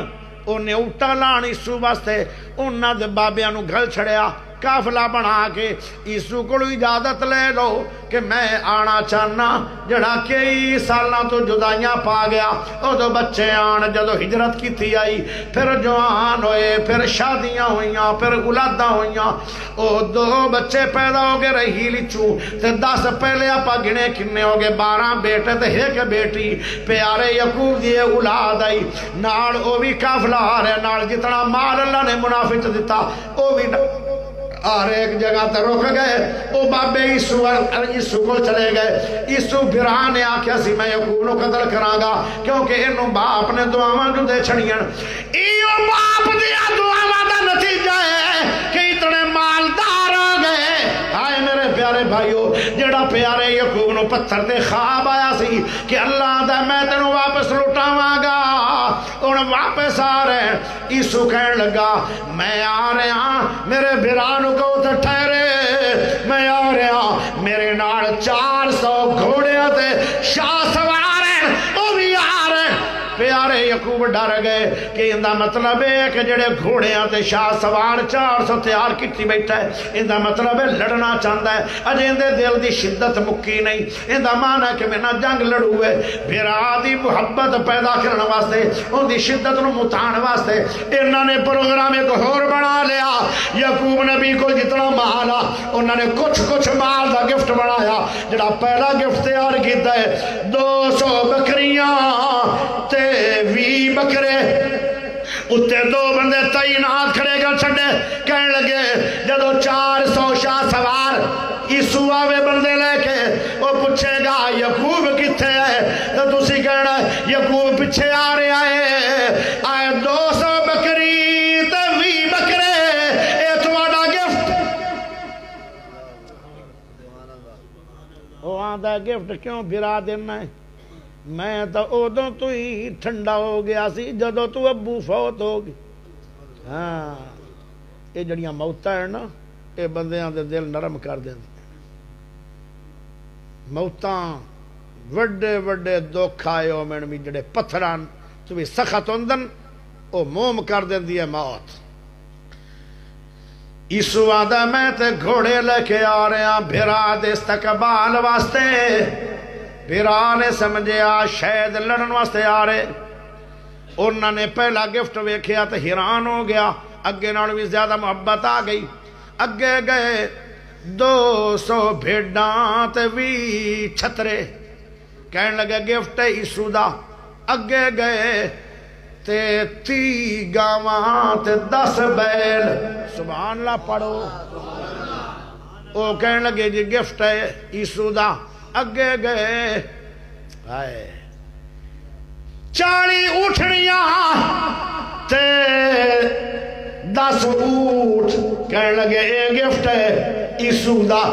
انہیں اٹھا لان عیسو واسطے. انہاں دے بابیاں نو گھل چھڑیا، قافلہ بنا کے عیسو کو اجازت لے لو کہ میں آنا چاہنا. جڑا کئی سالاں تو جدائیاں پا گیا. او دو بچے آن جدو ہجرت کی تھی آئی، پھر جوان ہوئے، پھر شادیاں ہوئیاں، پھر اولاداں ہوئیاں. او 2 بچے پیدا ہو گئے رحیل چوں. تے 10 پہلے آپا گنے کنے ہو گئے، 12 بیٹے تے 1 بیٹی. پیارے یعقوب دی اولاد آئی نال. او بھی قافلہ آ رہے نال. جتنا مال اللہ نے منافع دیتا او بھی اور ایک جگہ تے رک گئے. او بابے عیسو کو چلے گئے. عیسو بھرا نے آکھیا سی میں یعقوب نو قتل کراں گا کیونکہ انہوں باپ نے دعاواں جو دے چھڑیاں. ایو باپ دیا دعاواں دا نتیجہ ہے کہ اتنے مالدار ہو گئے. آئے میرے پیارے بھائیو، جڑا پیارے یعقوب نو پتھر تے خواب آیا سی کہ اللہ دا میں تینوں واپس لٹاواں گا، ان واپس آ رہے. عیسو کہن لگا میں آ رہا، میرے بھرانو کو تے ٹھہرے، میں آ رہا. میرے نال 400 گھوڑے تے شاہ سوار ہیں، وہ بھی آ رہے. پیارے یعقوب ڈر گئے کہ اندہ مطلب ہے کہ جڑے گھوڑیاں تے شاہ سوار 400 تیار کیتی بیٹھا ہے، اندہ مطلب ہے لڑنا چاہتا ہے. اجے اندے دل دی شدت مکی نہیں. اندہ مانا کہ میں نہ جنگ لڑو ہے، بھرا دی محبت پیدا کرنے واسطے، ان دی شدت نو متان واسطے انہوں نے پروگرام ایک اور بنا لیا. یعقوب نبی کو جتنا مال آ انہوں نے کچھ مال دا گفٹ بنایا. جڑا پہلا گفٹ تیار کیتا ہے 200 بکریاں تے 20 بکرے. اتے 2 بندے تعینات کھڑے کر چھڑے. کہنے لگے جدو 400 شاہ سوار عیسو آوے بندے لے کے وہ پوچھے گا یعقوب کتے ہے؟ یعقوب پیچھے آ رہے آئے 200 بکری تے 20 بکرے اے تمہارا گفٹ وہ آدھا گفٹ کیوں پھرا دینا ہے میں تو ادوں تو ہی ٹھنڈا ہو گیا سی جدو تو ابو فوت ہو گئی ہاں یہ جڑیاں موتاں ہیں نا یہ بندیاں دے دل نرم کر دیں موتاں وڈے وڈے دکھ آئے ہو میں بھی جڑے پتھران تو بھی سخت ہوندن او موم کر دیں دی ہے موت یسو آدھا میں تے گھوڑے لے کے آ رہے ہیں بھرا دے استقبال واسطے بھرا نے سمجھیا شاید لڑن واسطے آ رہے انہوں نے پہلا گفٹ ویکھیا تے حیران ہو گیا اگے نال بھی زیادہ محبت آ گئی اگے گئے 200 بھیڈاں تے 20 چھترے کہنے لگے گفٹ یسو دا اگے گئے تے 30 گاواں تے 10 بیل سبحان اللہ پڑھو وہ کہنے لگے جی گفٹ ہے یسو دا اگے گئے آئے 40 اونٹنیاں تے 10 اونٹ کہنے لگے اے گفٹ ہے یسو دا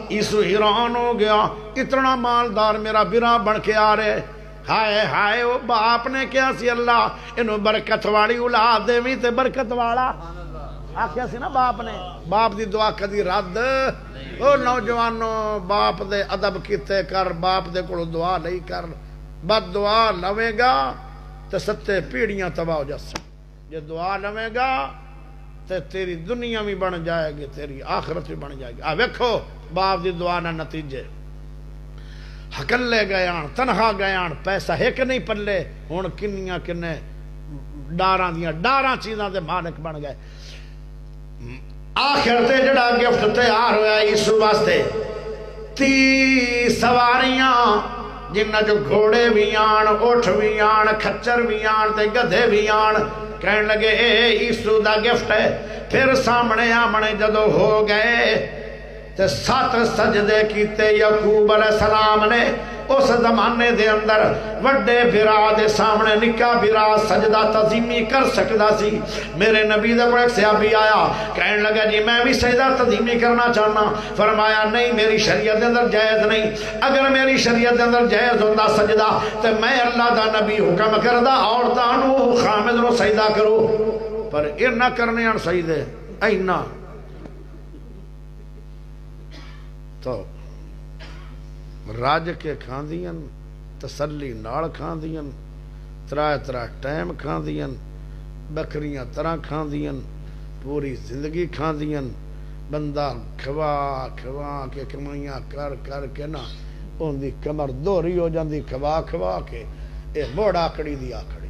یسو حیران ہو گیا اتنا مالدار میرا برا بن کے آ رہے ہائے ہائے وہ باپ نے کیا سی اللہ انہوں برکت والی اولاد دے بھی تے برکت والا آکھیا سی نا باپ نے باپ دی دعا کدی رد او نوجوانوں باپ دے ادب کیتے کر باپ دے کولو دعا نہیں کر بد دعا لوے گا تے 7 پیڑیاں تباہ ہو جاسن جے دعا لوے گا تے تیری دنیا بھی بن جائے گی تیری آخرت بھی بن جائے گی ویکھو باپ دی دعا نہ نتیجے ہکلے گیان تنہا گیان پیسہ ایک نہیں پلے ہن کنیاں کنے ڈاراں چیزاں دے مالک بن گئے آخر تے جڑا گفٹ تیار ہویا یسو واسطے 30 سواریاں جنہ جو گھوڑے بھی آن اٹھ بھی آن کھچر بھی آن تے گدھے بھی آن کہنے لگے اے یسو دا گفٹ ہے پھر سامنے آمنے جدو ہو گئے تے 7 سجدے کیتے یعقوب علیہ السلام نے اس زمانے دے اندر وڈے بھرا دے سامنے نکا بھرا سجدہ تعظیمی کر سکدا سی میرے نبی دے کوئی ایک صحابی آیا کہنے لگا جی میں بھی سجدہ تعظیمی کرنا چاہنا فرمایا نہیں میری شریعت دے اندر جائز نہیں اگر میری شریعت دے اندر جائز ہوندا سجدہ تے میں اللہ دا نبی حکم کردا عورتاں نو خامد نو سجدہ کرو پر اے نہ کرنے ان سجدے اینا تو راج کے کھاندیاں تسلی نال کھاندیاں 3 ٹائم کھاندیاں بکریاں طرح کھاندیاں پوری زندگی کھاندیاں بندہ کھوا کھوا کے کمائیاں کر کے نا ان دی کمر دوری ہو جاندی کھوا کھوا کے اے موڑ آکڑی دی آکڑی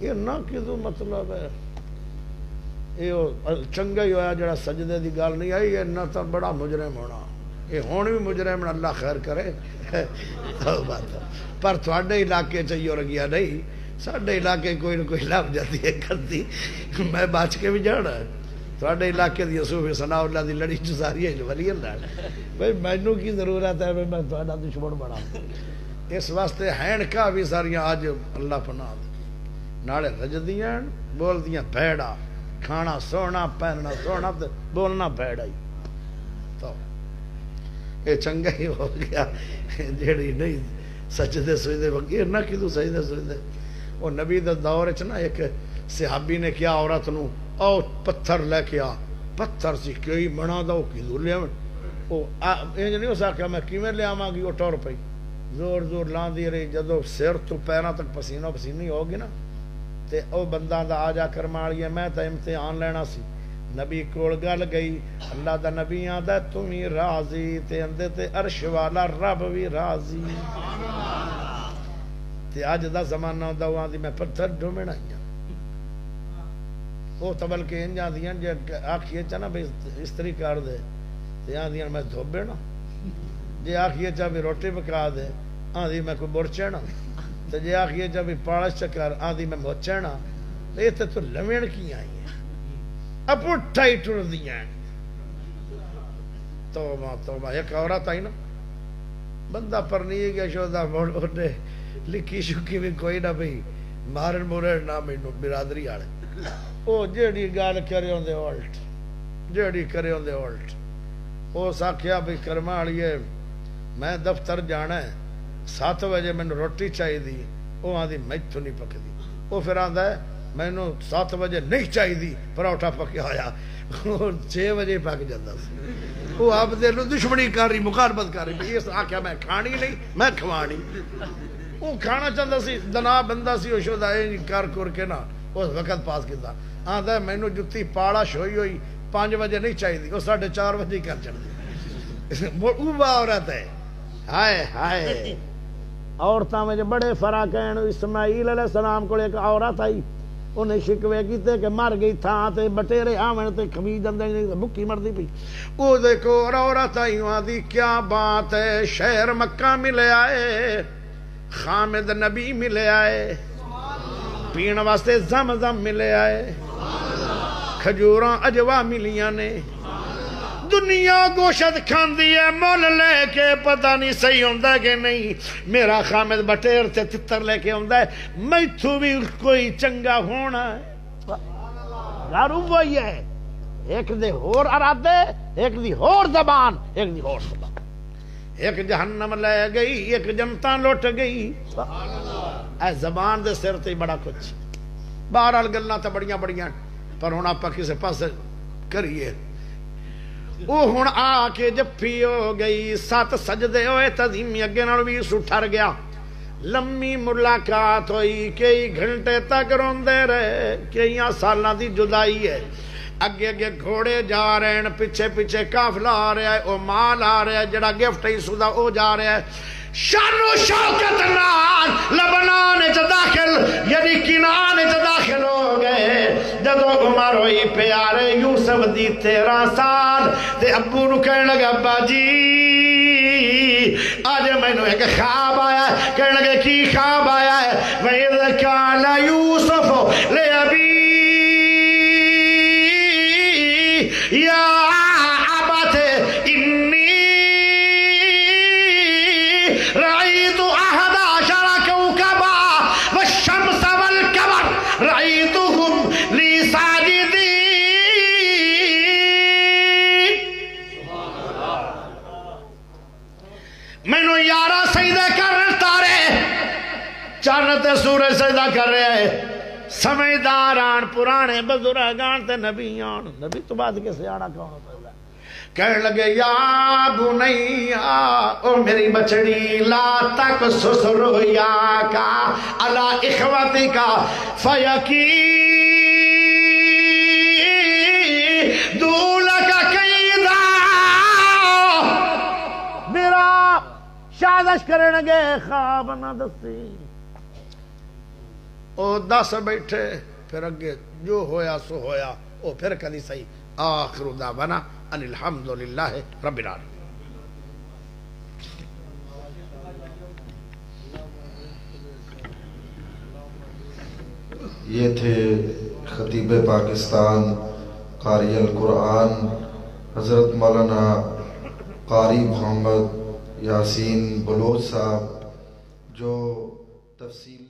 یہ نہ کدو مطلب ہے یہ چنگا ہی ہویا جڑا سجدے دی گل نہیں آئی یہ نہ تو بڑا مجرم ہونا یہ ہون بھی مجرم اللہ خیر کرے پر تھوڑے علاقے چاہیے رگیا نہیں ساڑھے علاقے کوئی نہ کوئی لب جاتی ہے کرتی میں بچ کے بھی جانا تھوڑے علاقے دی یوسف ثناء اللہ دی لڑی جزاری ہے ولی اللہ بھئی مینوں کی ضرورت ہے میں تھوڑا دشمن بنا اس واسطے ہین کا بھی ساریاں آج اللہ پناہ نالے رجدیاں بول دیاں بھیڑا کھانا سونا پہننا سونا بولنا بھیڑا ہی تو یہ چنگا ہی ہو گیا جیڑی نہیں سجدے سجدے وگی نہ کدو سجدے سجدے وہ نبی دا دور چ نا ایک صحابی نے کیا عورت نو او پتھر لے کے آ پتھر سی کوئی بنا دا کدو لیا وہ انج نہیں ہو سکیا میں کیویں لے آواں گی وہ ٹر پئی زور زور لاندی رہی جدو سر تو پیراں تک پسینہ پسینی ہوگی نا تے او بندہ دا آ جا کر ماڑیے میں تے امتحان لینا سی نبی کول گل گئی اللہ دا نبی آندا تم ہی راضی تے اندے تے عرش والا رب بھی راضی تے اج دا زمانہ ہوندا او آندی میں پتھر ڈھومنا ہی او تو بلکہ انج آندیاں جے آکھیے چا نا بھئی استری کر دے تے آندیاں میں دھوبے نا جے آکھیے چا بھی روٹی پکا دے آندی میں کوئی برچنا تے جے آکھیے چا بھی پالش چکر آندی میں موچنا تے تے تو لوین کی آئی اپٹھا ہی ٹر دیاں توبہ توبہ ایک عورت آئی نا بندہ پر نہیں گیا شودا موڑے لکھی شکی بھی کوئی نہ بھئی مارن مورن نہ مینوں برادری والے او جیڑی گل کرے ہوندے الٹ جیڑی کرے ہوندے الٹ او ساکھیا بھی کرما والیے میں دفتر جانا ہے 7 بجے مینوں روٹی چاہیے دی او آندی میتھوں نہیں پکدی او پھر آندا ہے مینوں 7 بجے نہیں چاہیے پراٹھا پکیا ہویا 6 بجے پک جاتا سی وہ آپ دے لو دشمنی کر رہی مخالفت کر رہی اس آکھیا میں کھانی نہیں میں کھوانی وہ کھانا چاہتا سی دنا بندہ سی وہ دائے کر کر کے نا اس وقت پاس کیتا آندا ہے مینوں جتی پاڑاش ہوئی 5 بجے نہیں چاہیے وہ 4:30 بجے کر چڑھتی وہ عورت ہے ہائے ہائے عورتاں میں بڑے فرق ہیں اسماعیل علیہ السلام کو ایک عورت آئی انہیں شکوے کیتے کہ مر گئی تھا تے بٹیرے آمن تے کھمید اندر بھکی مردی پئی او دیکھو اور عورت آئی وہاں دی کیا بات ہے شہر مکہ ملے آئے خامد نبی ملے آئے پین واسطے زمزم ملے آئے کھجوراں اجوا ملیاں نے دنیا گوشت کھاندی ہے مول لے کے پتہ نہیں صحیح ہوندہ ہے کہ نہیں میرا خامد بٹیر تے تتر لے کے ہوندہ ہے میتھو بھی کوئی چنگا ہونا ہے گارو وہی ہے ایک دے ہور ارادے ایک دی ہور زبان ایک دی ہور زبان ایک جہنم لے گئی ایک جنتاں لوٹ گئی اے زبان دے سر تے بڑا کچھ بہرحال گلاں تے بڑیاں بڑیاں پر ہن آپا کسے پاس کریے وہ ہن آ کے جفی ہو گئی 7 سجدے ہوئے تعظیمی اگے نال بھی سٹھر گیا لمبی ملاقات ہوئی کئی گھنٹے تک روندے رہے کئی سالاں دی جدائی ہے اگے اگے گھوڑے جا رہے ہیں پیچھے پیچھے قافلہ آ رہا ہے او مال آ رہا ہے جڑا گفٹ ہی سودا او جا رہا ہے شان و شوکت نال لبنان چ داخل یعنی کنان چ داخل ہو گئے جدو عمر ہوئی پیارے یوسف دی 13 سال تے ابو نو کہنے لگا ابا جی آج میں نے ایک خواب آیا ہے کہنے لگے کی خواب آیا ہے وَإِذْ قَالَ يُوسُفُ لِأَبِيهِ یا ابت انی رأیت 11 کوكبا والشمس والقمر رأیتهم لی ساجدین میں نے 11 سجدے کر رہے تارے چاندتے سورج سجدہ کر رہے ہیں سمجھداران پرانے بزرگان تے نبیان نبی تو بعد کے سیاڑا کون ہوتا ہے کہنے لگے یا بنیا او میری بچڑی لا تک سسرویا کا علا اخوتی کا فیقی دولا کا قیدہ میرا شادش کرنے لگے خواب نہ دستی او 10 بیٹھے پھر اگے جو ہویا سو ہویا او پھر کدی صحیح آخر دعوانا ان الحمدللہ رب العالمین یہ تھے خطیب پاکستان قاری القرآن حضرت مولانا قاری محمد یاسین بلوچ صاحب جو تفصیل